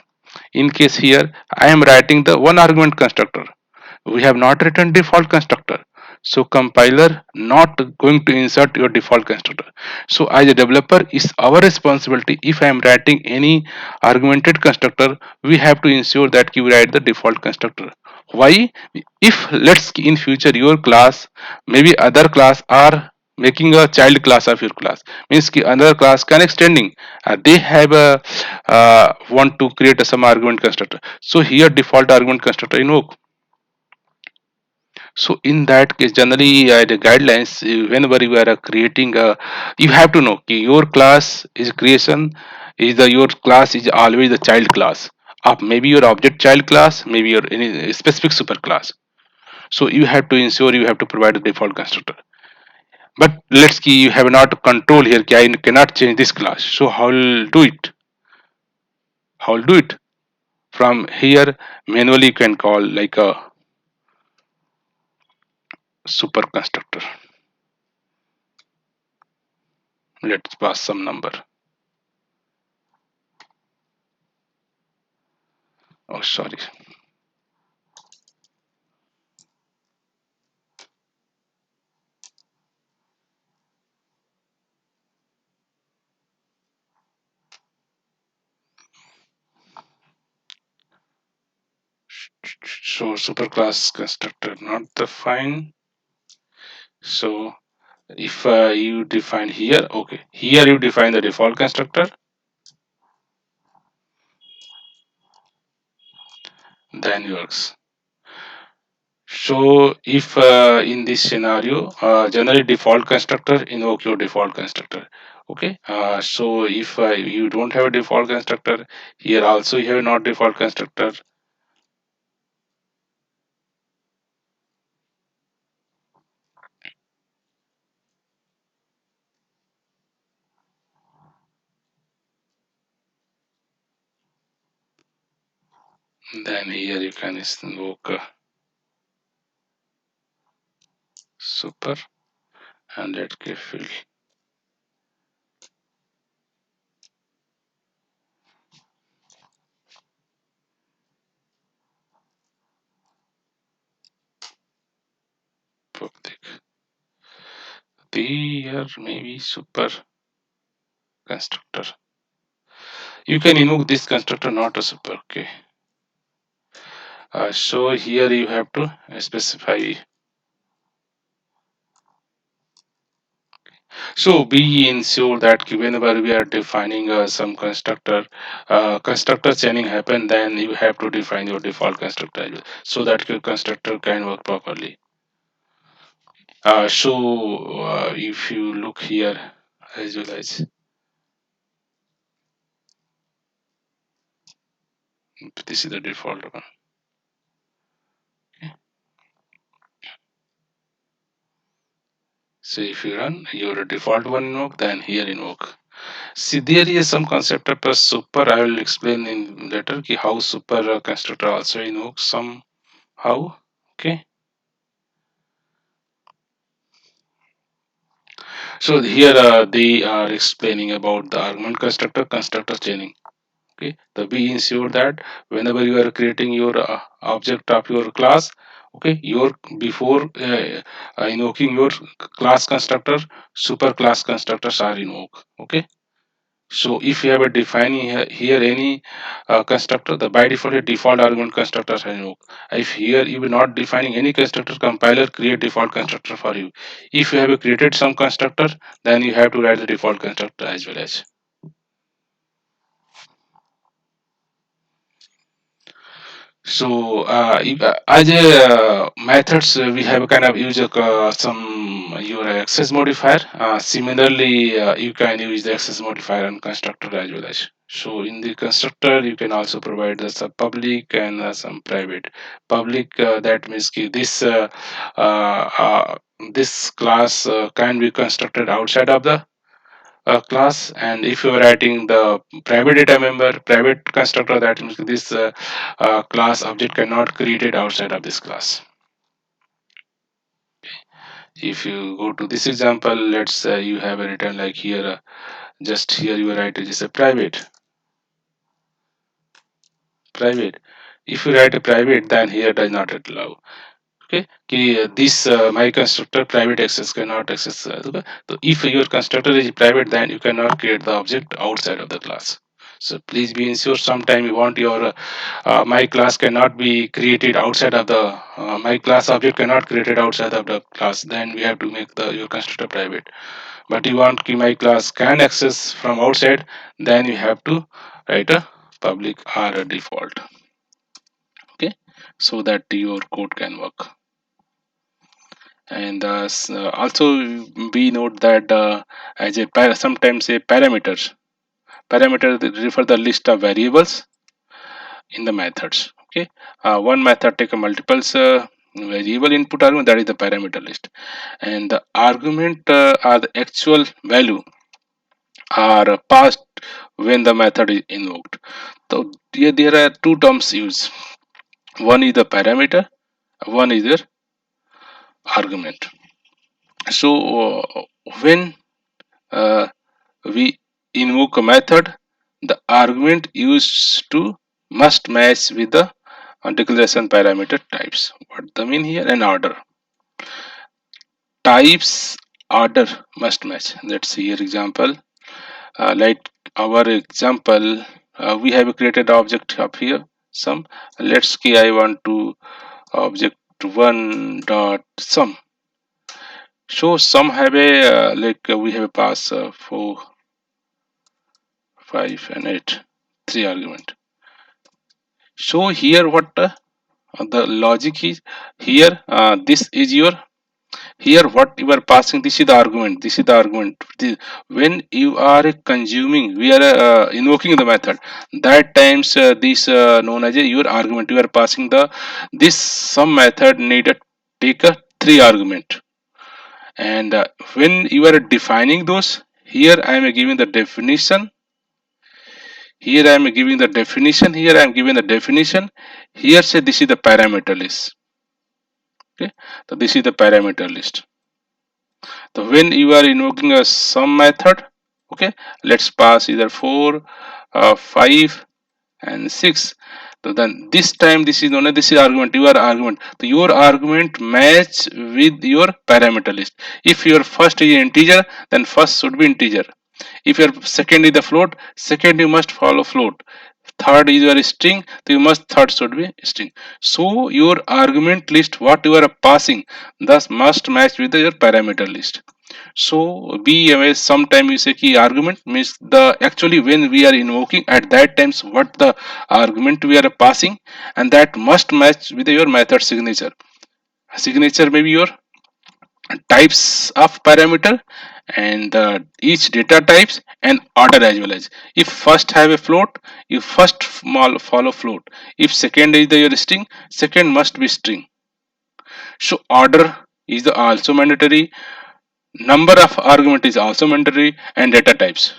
In case here I am writing the one argument constructor, we have not written default constructor, so compiler not going to insert your default constructor. So as a developer it's our responsibility, if I am writing any argumented constructor, we have to ensure that you write the default constructor. Why? If let's in future your class, maybe other class are making a child class of your class, means ki another class can extending, they have a want to create some argument constructor, so here default argument constructor invoke. So in that case, generally the guidelines whenever you are creating a, you have to know ki your class is creation is the your class is always the child class of maybe your object child class, maybe your any specific super class. So you have to ensure you have to provide the default constructor. But let's see, you have not control here. I cannot change this class. So how will do it? How will do it? From here manually you can call like a super constructor. Let's pass some number. Oh, sorry. So superclass constructor not the fine. So if you define here, okay, here you define the default constructor, then works. So if in this scenario, generally default constructor invoke your default constructor. Okay. So if you don't have a default constructor, here also you have not default constructor, then here you can invoke super and let give field public. The here maybe super constructor. You can invoke this constructor, not a super. Okay. So here you have to specify. So be ensure that whenever we are defining some constructor chaining happen, then you have to define your default constructor as well, so that your constructor can work properly. So if you look here as well as this is the default one. Okay. So if you run your default one invoke, then here invoke. See, there is some concept of a super. I will explain in later ki how super constructor also invokes somehow. Okay. So here they are explaining about the argument constructor chaining. Okay. The be ensure that whenever you are creating your object of your class, okay, your before invoking your class constructor, super class constructors are invoked. Okay. So if you have a defining here any constructor, the by default a default argument constructors are invoked. If here you are not defining any constructor, compiler create default constructor for you. If you have created some constructor, then you have to write the default constructor as well as. So as a methods, we have kind of use some your access modifier. Similarly, you can use the access modifier on constructor as well as. So in the constructor, you can also provide the some public and some private. Public that means uh, uh, this class can be constructed outside of the class, and if you are writing the private data member private constructor, that means this class object cannot created outside of this class. If you go to this example, let's say you have a written like here, just here you write it is a private. If you write a private, then here does not allow. Okay, this my constructor private access cannot access okay? So if your constructor is private, then you cannot create the object outside of the class. So please be ensure sometime you want your my class cannot be created outside of the my class object cannot created outside of the class, then we have to make the your constructor private. But you want my class can access from outside, then you have to write a public or a default. Okay, so that your code can work. And also we note that as a sometimes a parameter that refer the list of variables in the methods. Okay, one method take a multiples variable input argument, that is the parameter list, and the argument are the actual value are passed when the method is invoked. So here there are two terms used. One is the parameter, one is their argument. So when uh, we invoke a method, the argument used to must match with the declaration parameter types. What the mean here? An order. Types order must match. Let's see here example. Like our example, we have created object up here. Some. Let's say I want to object one dot sum. So some have a we have a pass 4, 5, and 8, three argument. So here what the logic is here. This is your here what you are passing. This is the argument. This is the argument. When you are consuming, we are invoking the method. That times this known as your argument. You are passing the this some method needed take a three argument, and when you are defining those, here I am giving the definition. Here I am giving the definition. Here I am giving the definition. Here say this is the parameter list. Okay, so this is the parameter list. So when you are invoking a sum method, okay, let's pass either 4, 5, and 6. So then this time this is known as this is argument, your argument. So your argument match with your parameter list. If your first is integer, then first should be integer. If your second is the float, second you must follow float. Third is your string, so you must third should be string. So your argument list what you are passing thus must match with your parameter list. So be aware sometime you say key argument means the actually when we are invoking at that times what the argument we are passing, and that must match with your method signature. Signature may be your types of parameter and each data types and order as well. As if first have a float, you first follow float. If second is the your string, second must be string. So order is the also mandatory, number of argument is also mandatory, and data types.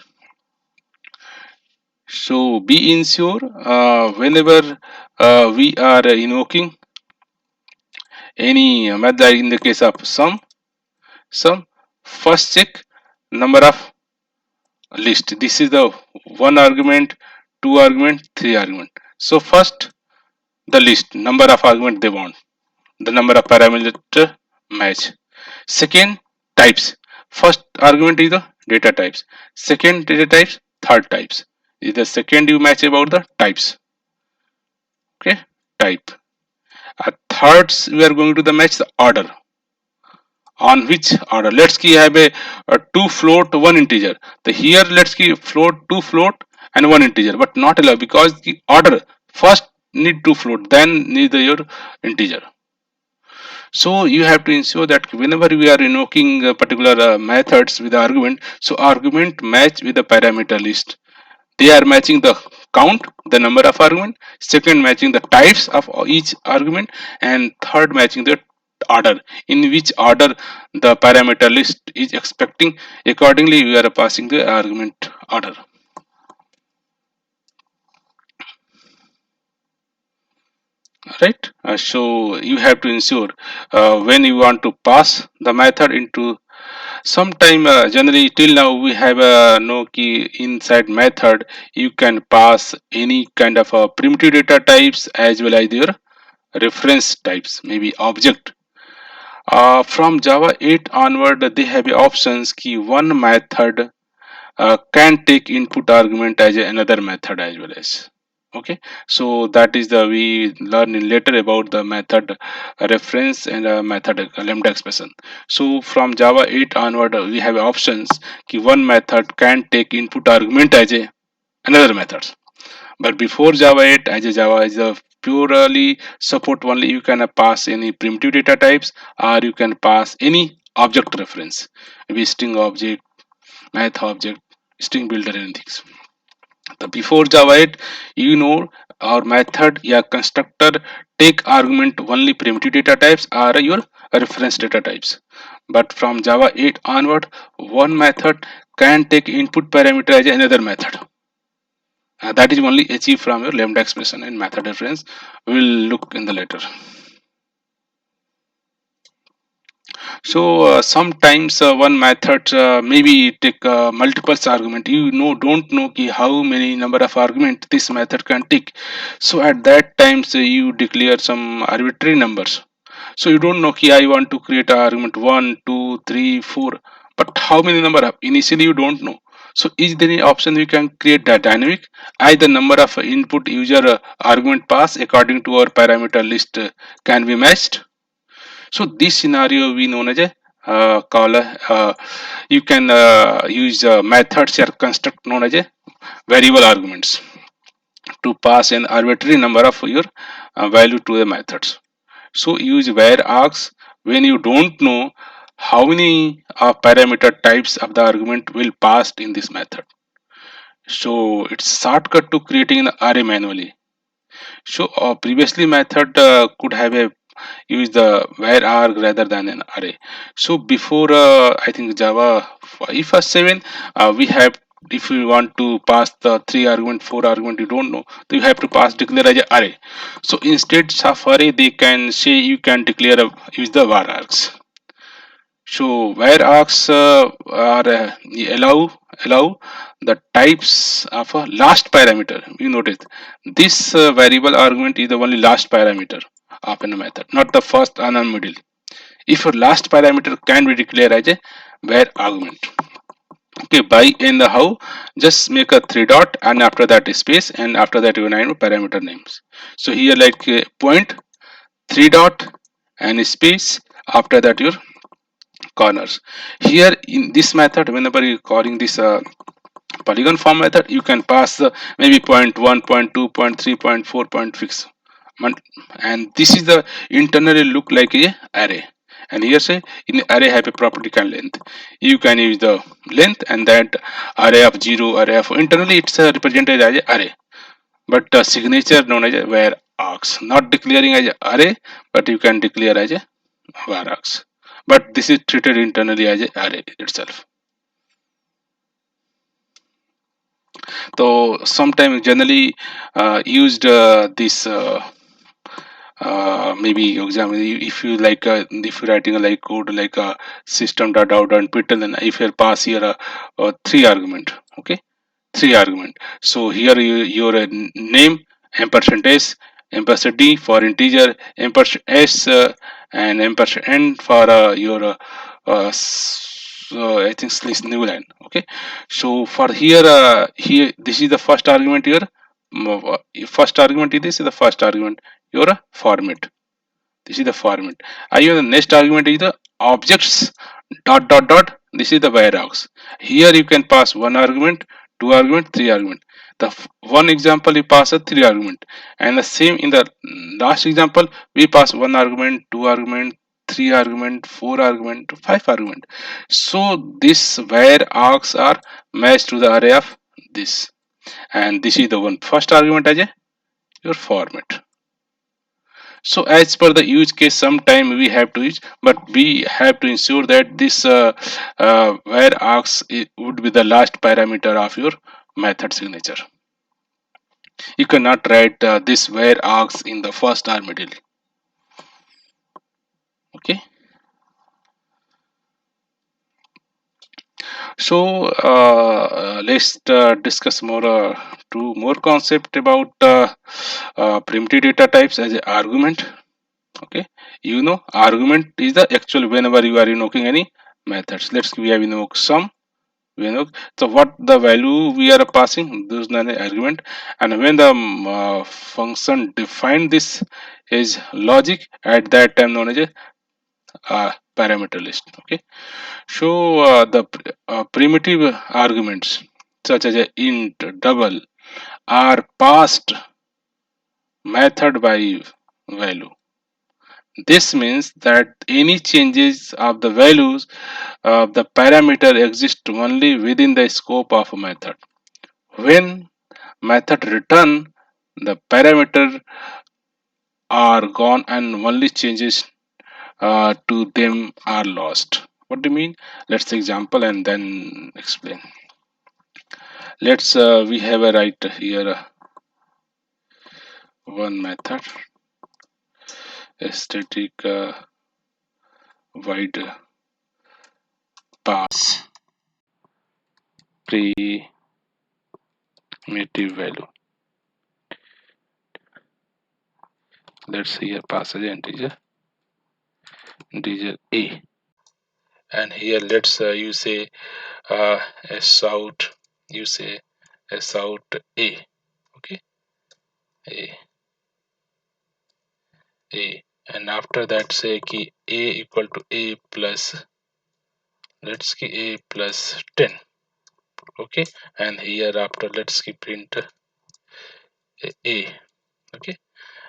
So be ensure whenever we are invoking any method. In the case of sum, first check number of list. This is the one argument, two argument, three argument. So first the list number of argument they want, the number of parameter match. Second, types. First argument is the data types, second data types, third types. Is the second you match about the types. Okay, type. Thirds we are going to the match the order. On which order? Let's key have a two float, one integer. The here let's key float, two float, and one integer, but not allow because the order first need two float, then need your integer. So you have to ensure that whenever we are invoking particular methods with the argument, so argument match with the parameter list. They are matching the count, the number of argument. Second, matching the types of each argument, and third, matching the order in which order the parameter list is expecting. Accordingly, we are passing the argument order. Right. So you have to ensure when you want to pass the method into sometime generally till now we have a no key inside method. You can pass any kind of primitive data types as well as your reference types, maybe object. From Java 8 onward, they have options key one method can take input argument as another method as well as. Okay, so that is the we learn in later about the method reference and method lambda expression. So from Java 8 onward, we have options ki one method can take input argument as a another method. But before Java 8, as a Java is a purely support only, you can pass any primitive data types or you can pass any object reference, maybe string object, math object, string builder, anything. The before Java 8, you know or method या constructor take argument only primitive data types are your reference data types. But from Java 8 onward, one method can take input parameter as another method. That is only achieved from your lambda expression and method reference. We will look in the later. So sometimes one method maybe take multiples argument. You know don't know ki how many number of argument this method can take. So at that times you declare some arbitrary numbers. So you don't know ki I want to create a argument 1, 2, 3, 4. But how many number of initially you don't know. So is there any option we can create that dynamic? Either number of input user argument pass according to our parameter list can be matched. So this scenario we known as a you can use methods or construct known as a variable arguments to pass an arbitrary number of your value to the methods. So use where args when you don't know how many parameter types of the argument will passed in this method. So it's shortcut to creating an array manually. So previously method could have a use the where arg rather than an array. So before I think Java 5 or 7, we have if you want to pass the 3 argument 4 argument you don't know, so you have to pass declare as a array. So instead of array they can say you can declare use the var args. So where args are allow the types of a last parameter. You notice this variable argument is the only last parameter of a method, not the first and the middle. If your last parameter can be declared as a where argument. Okay, by in the how, just make a three dot and after that space and after that you name parameter names. So here like point three dot and space after that your corners. Here in this method, whenever you calling this polygon form method, you can pass maybe point 1, point 2, point 3, point 4, point 6. And this is the internally look like a array. And here say in array have a property can length. You can use the length and that array of 0, array of internally it's represented as a array. But signature known as a where args, not declaring as a array, but you can declare as a var args. But this is treated internally as a array itself. So sometimes generally used this maybe example if you like if you're writing a like code like a system dot out and put then if you pass here a three argument, okay, three argument. So here your name ampersand s ampersand d for integer ampersand s and ampersand n for your I think this new line. Okay, so for here here this is the first argument here. First argument is this is the first argument your format. This is the format. I use the next argument is the objects dot dot dot. This is the varargs. Here you can pass one argument, two argument, three argument. The one example you pass a three argument, and the same in the last example we pass one argument, two argument, three argument, four argument, five argument. So this where args are matched to the array of this, and this is the one first argument as a your format. So as per the use case sometime we have to use, but we have to ensure that this where args would be the last parameter of your method signature. You cannot write this where args in the first or middle. Okay, so let's discuss more two more concept about primitive data types as a argument. Okay, you know argument is the actual whenever you are invoking any methods. Let's we have invoked some. So what the value we are passing, this is an argument, and when the function define this is logic at that time known as a parameter list. Okay, so the primitive arguments such as a int, double are passed method by value. This means that any changes of the values of the parameter exist only within the scope of a method. When method return the parameter are gone and only changes to them are lost. What do you mean? Let's example and then explain. Let's we have a right here one method static void pass primitive value. Let's here pass as integer a, and here let's you say s out, you say s out a. Okay, a a, and after that say ki a equal to a plus, let's ki a plus 10. Okay, and here after let's keep print a. Okay,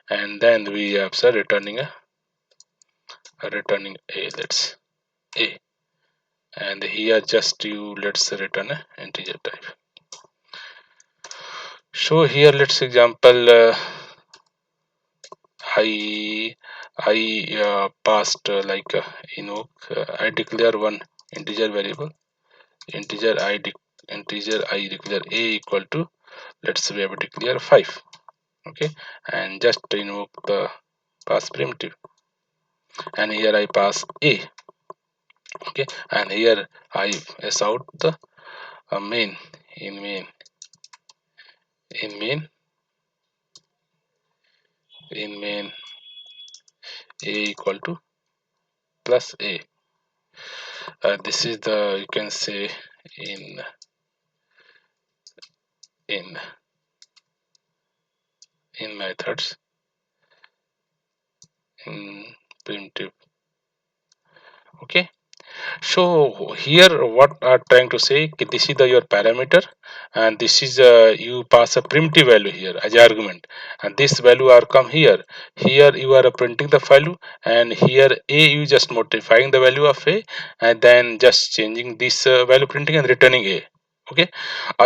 and then we have returning returning a, that's a, and here just you let's return a integer type. So here let's example I passed like invoke I declare one integer variable, integer integer I declare a equal to, let's we have declare 5. Okay, and just invoke the pass primitive, and here I pass a. Okay, and here I s out the main, in main, in main, in main a equal to plus a. This is the, you can say, in in in methods in primitive. Okay, so here what are trying to say, this is the your parameter, and this is you pass a primitive value here as argument, and this value are come here. Here you are printing the value, and here a you just modifying the value of a, and then just changing this value printing and returning a. Okay,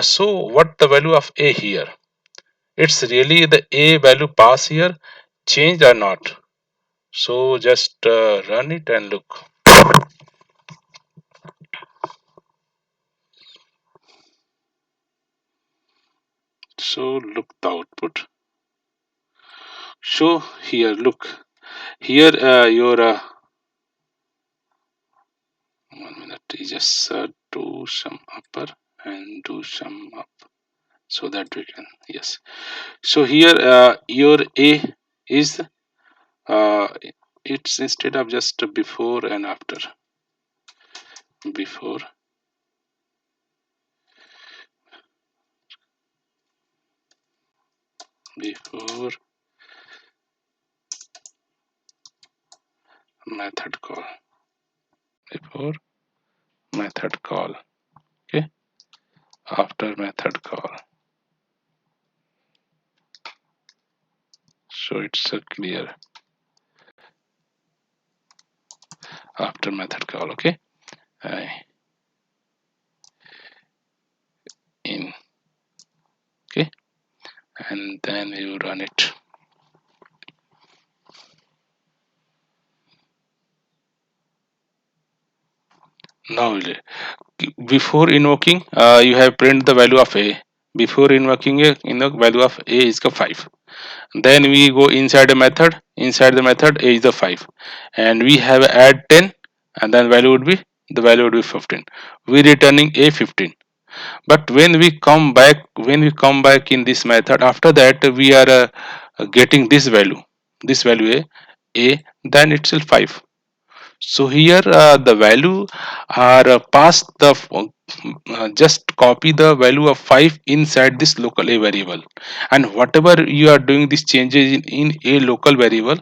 so what the value of a here, it's really the a value pass here changed or not. So just run it and look. So look the output. So here look, here your 1 minute, you just do some upper and do some up, so that we can, yes. So here your a is uh, it's instead of just before and after, before, before method call, before method call. Okay, after method call. So it's clear after method call. Okay, uh, in, okay, and then you run it. Now before invoking you have print the value of a, before invoking a, in the value of a is the 5. Then we go inside the method, inside the method a is the 5, and we have add 10, and then value would be, the value would be 15. We returning a 15. But when we come back, when we come back in this method, after that we are getting this value, this value a, then it's still 5. So here the value are passed the just copy the value of 5 inside this local a variable, and whatever you are doing these changes in a local variable,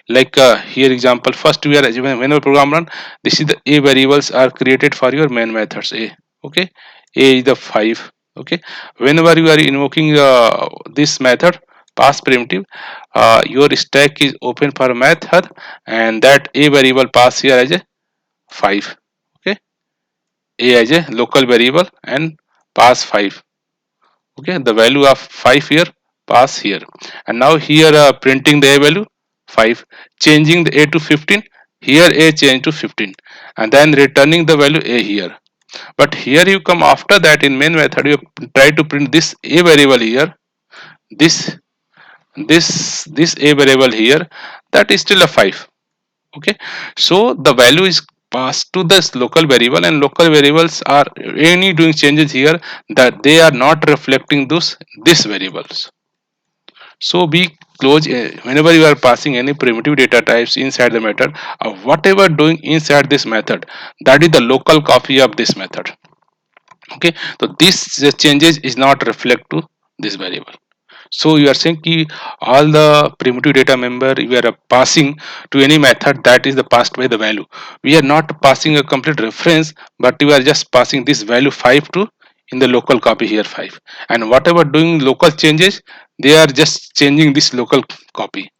like here example first we are, whenever program run, this is the a variables are created for your main methods a. Okay, a is the 5. Okay, whenever you are invoking this method pass primitive, your stack is open for method, and that a variable pass here as a 5. Okay, a as a local variable and pass 5. Okay, the value of 5 here pass here, and now here printing the a value 5, changing the a to 15, here a change to 15, and then returning the value a here. But here you come after that in main method, you try to print this a variable here, this this a variable here, that is still a 5. Okay, so the value is passed to this local variable, and local variables are any doing changes here, that they are not reflecting this variables. So be close whenever you are passing any primitive data types inside the method, whatever doing inside this method, that is the local copy of this method. Okay, so this changes is not reflect to this variable. So you are saying ki all the primitive data member we are passing to any method, that is the passed by the value. We are not passing a complete reference, but you are just passing this value 5 to in the local copy here 5, and whatever doing local changes, they are just changing this local copy.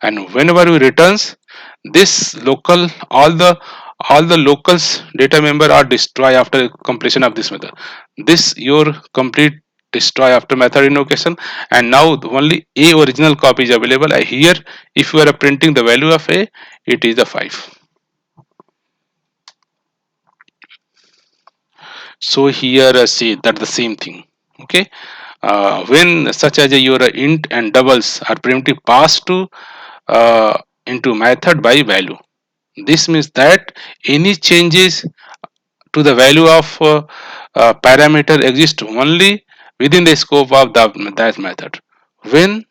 And whenever we returns this local, all the locals data member are destroyed after completion of this method. This your complete destroy after method invocation, and now only a original copy is available. Here if you are printing the value of a, it is a 5. So here see that the same thing. Okay, when such as a your int and doubles are primitive passed to into method by value, this means that any changes to the value of parameter exist only within the scope of that method. When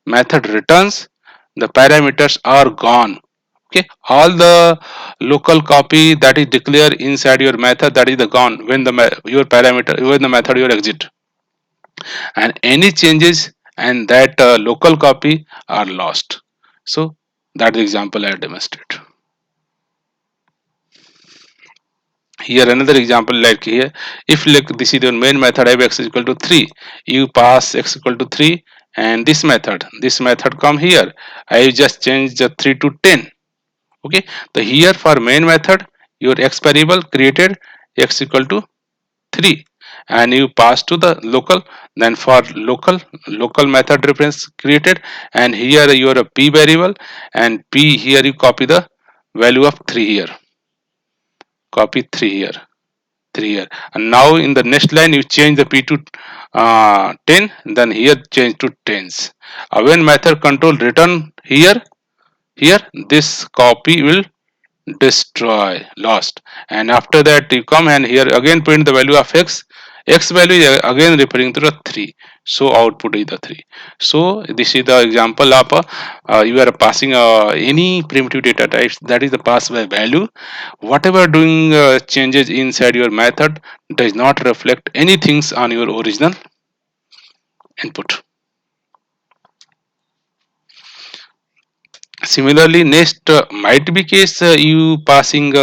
method returns, the parameters are gone. Okay, all the local copy that is declared inside your method, that is the gone when the your parameter, when the method your exit, and any changes and that local copy are lost. So that is the example I demonstrate. Here another example, like here, if like this is your main method of x is equal to 3, you pass x equal to 3, and this method come here, I just change the 3 to 10. Okay, so here for main method your x variable created x equal to 3, and you pass to the local, then for local method reference created, and here your p variable, and p here you copy the value of 3 here, copy 3 here, 3 here, and now in the next line you change the p to 10, then here change to tens. When method control return here, here this copy will destroy lost, and after that you come and here again print the value of x, x value is again referring to the 3, so output is the 3. So this is the example of you are passing any primitive data types, that is the pass by value. Whatever doing changes inside your method does not reflect any things on your original input. Similarly, next might be case you passing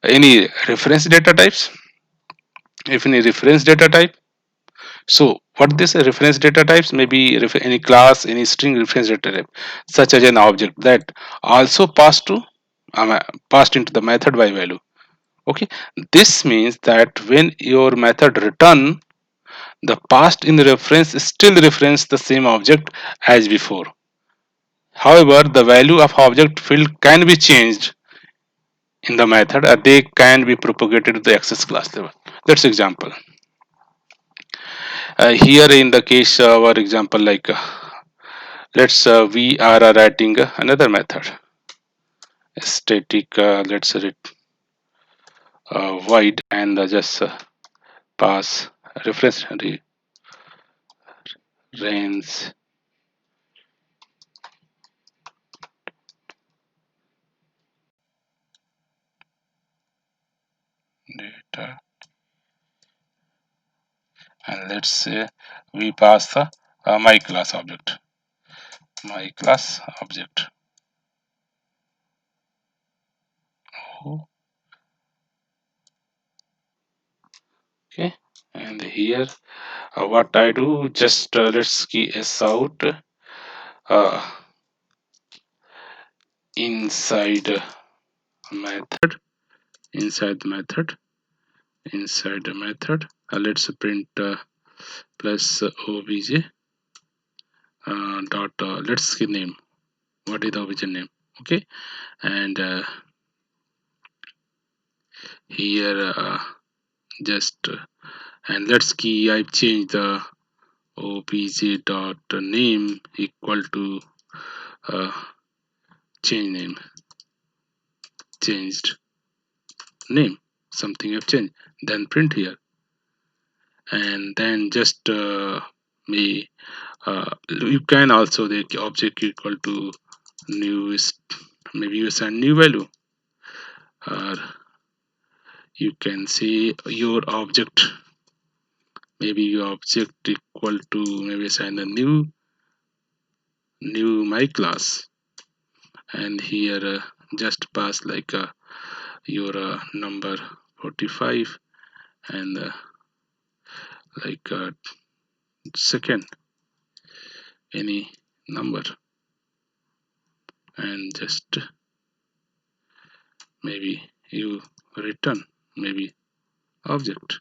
any reference data types. If any reference data type, so what this reference data types may be any class, any string reference data type, such as an object that also um, passed into the method by value. Okay, this means that when your method return, the passed in the reference still reference the same object as before. However, the value of object field can be changed in the method, they can be propagated to the access class level. That's example. Here in the case our example, like let's we are writing another method static, let's read void, and just pass reference range data, and let's say we pass the my class object, my class object. Oh, okay, and here what I do, just let's key s out uh, inside method, inside the method, inside the method, let's print plus obj dot let's give name. What is the origin name? Okay, and here just and let's key I change the obj dot name equal to uh, change name, changed name, something have changed, then print here, and then just me you can also the object equal to new is, maybe you send new value, or you can say your object, maybe your object equal to, maybe assign a new my class, and here just pass like your number 45, and like second any number, and just maybe you return maybe object.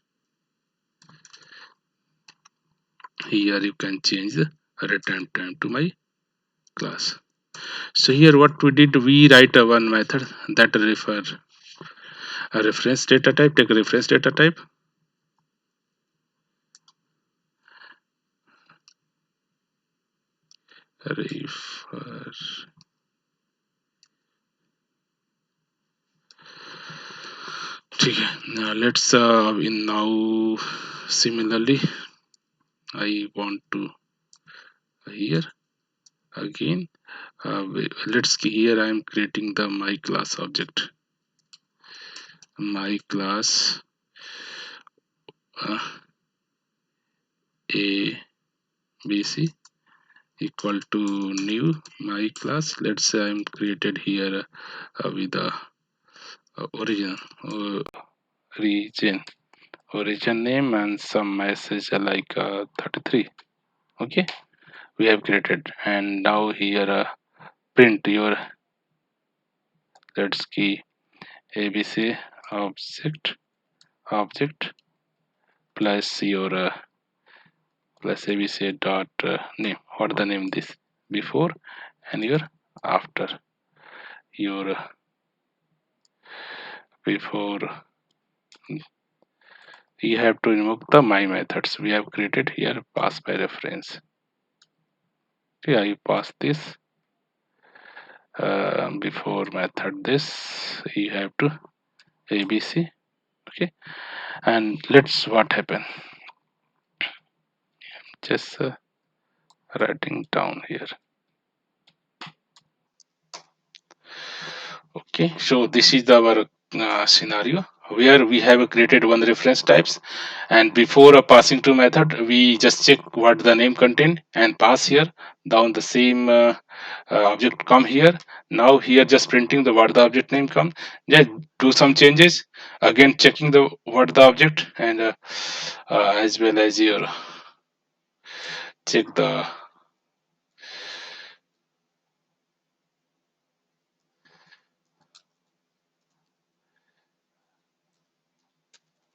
Here you can change the return time to my class. So here what we did, we write a one method that refer a reference data type, take a reference data type, refer, ठीक है. Now let's in now similarly I want to here again let's here I am creating the my class object, my class uh, a b c equal to new my class. Let's say I'm created here with the origin region origin name and some message like 33. Okay, we have created, and now here print your, let's key abc object plus your plus abc dot name, what the name this before and your after, your before, you have to invoke the my methods we have created here, pass by reference. Okay, I pass this before method this, you have to abc. Okay, and let's what happen, just writing down here. Okay, so this is our scenario where we have created one reference types, and before passing to method we just check what the name contain and pass here down the same object come here. Now here just printing the what the object name come, just do some changes, again checking the what the object, and as well as your check the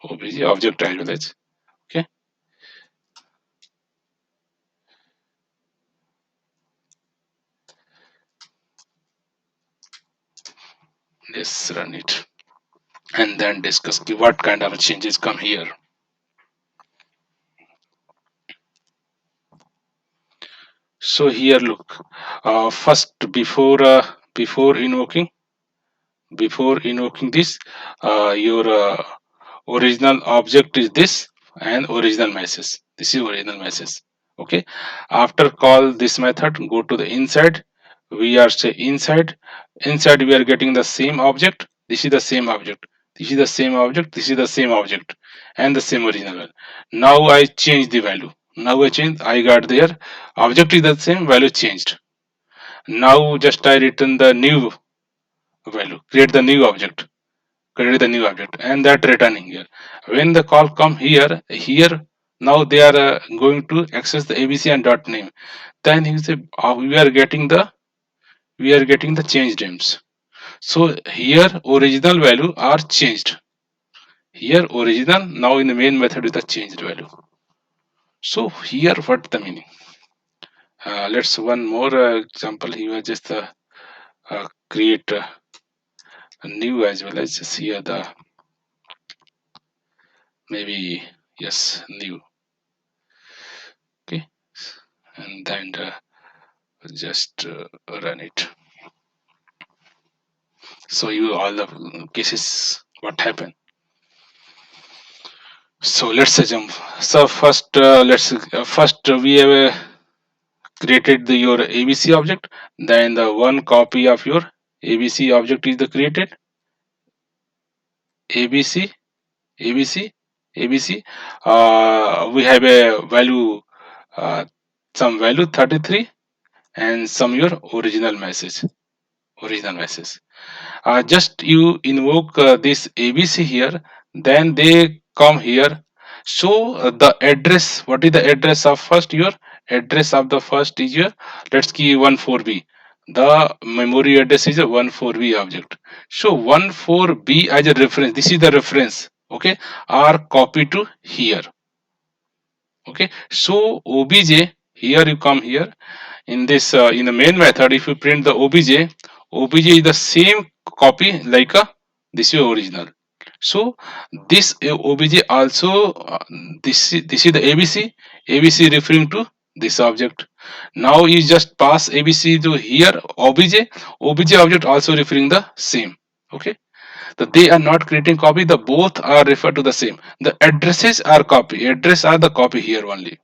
obj object as well as. Okay, let's run it and then discuss what kind of changes come here. So here look, first before invoking this, your original object is this, and original message, this is original message. Okay, after call this method, go to the inside, we are say inside we are getting the same object, this is the same object, this is the same object, this is the same object, and the same original one. Now I change the value, now I change, I got there, object is the same, value changed. Now just I return the new value, create the new object, create the new object, and that returning here. When the call come here now they are going to access the abc and dot name. Then he say we are getting the changed names. So here original value are changed. Here original, now in the main method with the changed value. So here what the meaning? Let's one more example here. Just create a new as well. Let's just here the maybe yes new. Okay, and then just run it. So you all the cases what happened. So let's jump. So first, we have created your ABC object. Then the one copy of your ABC object is the created ABC, ABC, ABC. We have a value, uh, some value 33, and some your original message. Just you invoke this ABC here, then they come here. So the address, what is the address of first? Your address of the first is your, let's key 14b. The memory address is a 14b object. So 14b as a reference. This is the reference. Okay, are copied to here. Okay, so obj here you come here in this in the main method. If you print the obj is the same copy like a this is original. So this obj also this is the abc referring to this object. Now you just pass abc to here obj object also referring the same. Okay, so they are not creating copy, the both are referred to the same, the addresses are copy, address are the copy here only.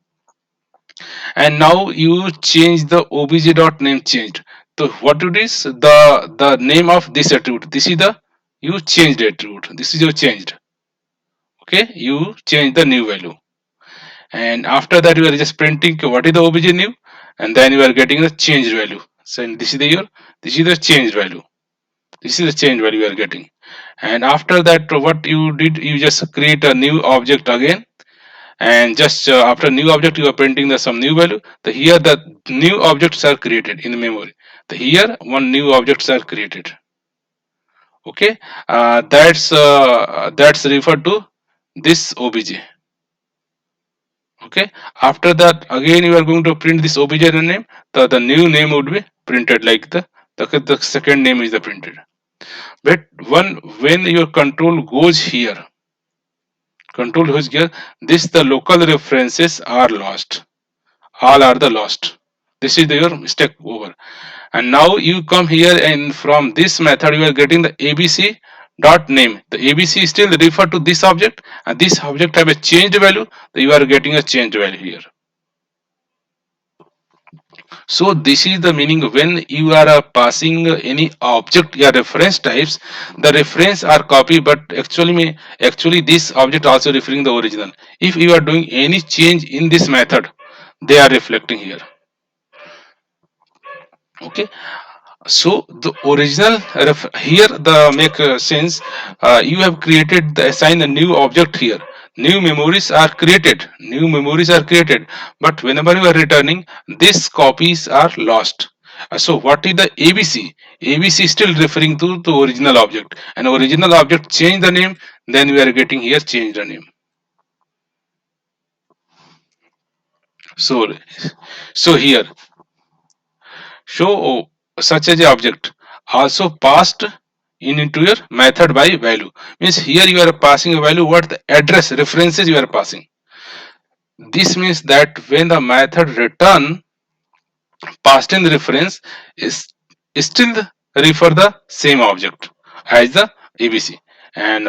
And now you change the obj dot name changed. So what it is, the name of this attribute, this is the you changed attribute, this is your changed. Okay, you change the new value, and after that you are just printing what is the obj new, and then you are getting the changed value. So this is the your, this is the changed value, this is the change value you are getting. And after that what you did, you just create a new object again, and just after new object you are printing the some new value. The here the new objects are created in the memory, the here one new objects are created. Okay, that's referred to this obj. Okay, after that again you are going to print this obj name, the new name would be printed like the second name is the printed. But one when your control goes here, this the local references are lost, all are the lost. This is your mistake over. And now you come here, and from this method you are getting the abc dot name. The abc is still refer to this object, and this object have a changed value, so you are getting a changed value here. So this is the meaning when you are passing any object या reference types, the reference are copy, but actually this object also referring the original. If you are doing any change in this method, they are reflecting here. Okay, so the original here the make sense. You have created the assign a new object here, new memories are created, but whenever you are returning, these copies are lost. So what is the abc still referring to the original object, and original object change the name, then we are getting here change the name. So so here show such as a object also passed in into your method by value, means here you are passing a value, what the address references you are passing. This means that when the method return passed in the reference is still refer the same object as the abc, and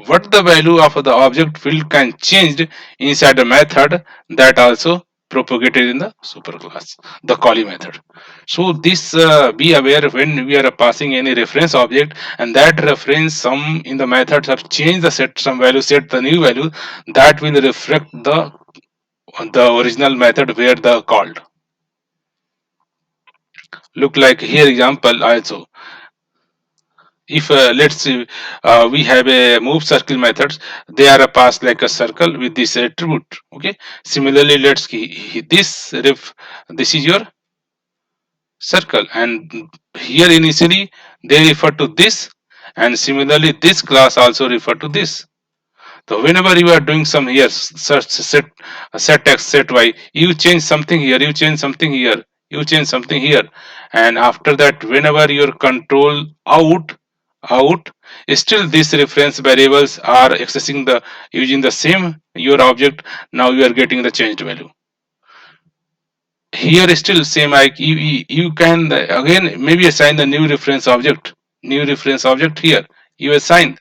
what the value of the object field can changed inside the method, that also propagated in the superclass, the calling method. So this be aware when we are passing any reference object, and that reference some in the methods have changed the set some value, set the new value, that will reflect the original method where the called. Look like here example also. If let's see, we have a move circle methods, they are passed like a circle with this attribute. Okay, similarly let's see this is your circle, and here initially they refer to this, and similarly this class also refer to this. So whenever you are doing some here, search set x, set y, you change something here, you change something here, you change something here, and after that, whenever your control out, still these reference variables are accessing the using the same your object. Now you are getting the changed value. Here is still same, like you can again maybe assign the new reference object here. You assign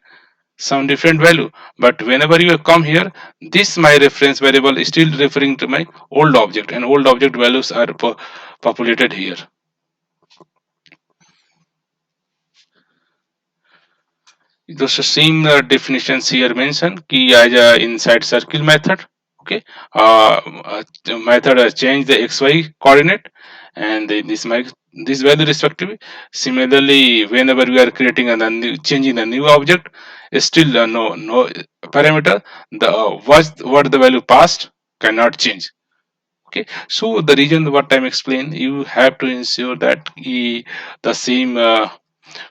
some different value, but whenever you come here, this my reference variable is still referring to my old object, and old object values are populated here. Those same definitions here mentioned key as a inside circle method. Okay, the method change the xy coordinate and this value respectively. Similarly, whenever we are creating a new changing a new object, still no parameter. The what the value passed cannot change. Okay, so the reason what I'm explaining, you have to ensure that the same.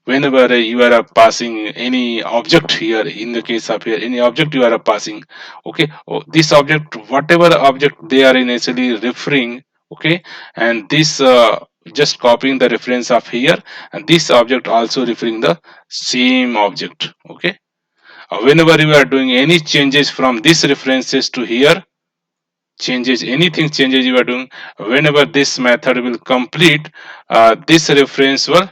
Whenever you are passing any object here, in the case of here any object you are passing, okay, this object whatever object they are initially referring, okay, and this just copying the reference of here, and this object also referring the same object. Okay, whenever you are doing any changes from these references to here, changes anything changes you are doing, whenever this method will complete, this reference will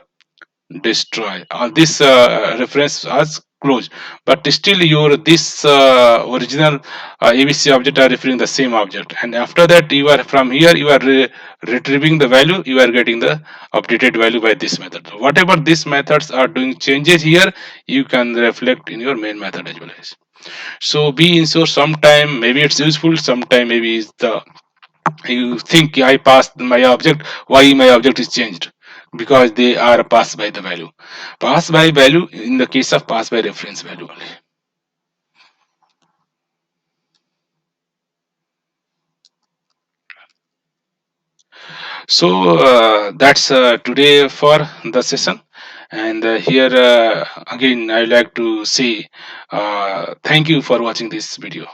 destroy this reference as closed, but still your this original abc object are referring the same object, and after that you are from here you are retrieving the value, you are getting the updated value by this method. Whatever these methods are doing changes here, you can reflect in your main method as well as. So be ensure sometime maybe it's useful, sometime maybe it's the you think I passed my object, why my object is changed? Because they are passed by the value. Pass by value in the case of pass by reference value only. So that's today for the session. And here again, I like to say thank you for watching this video.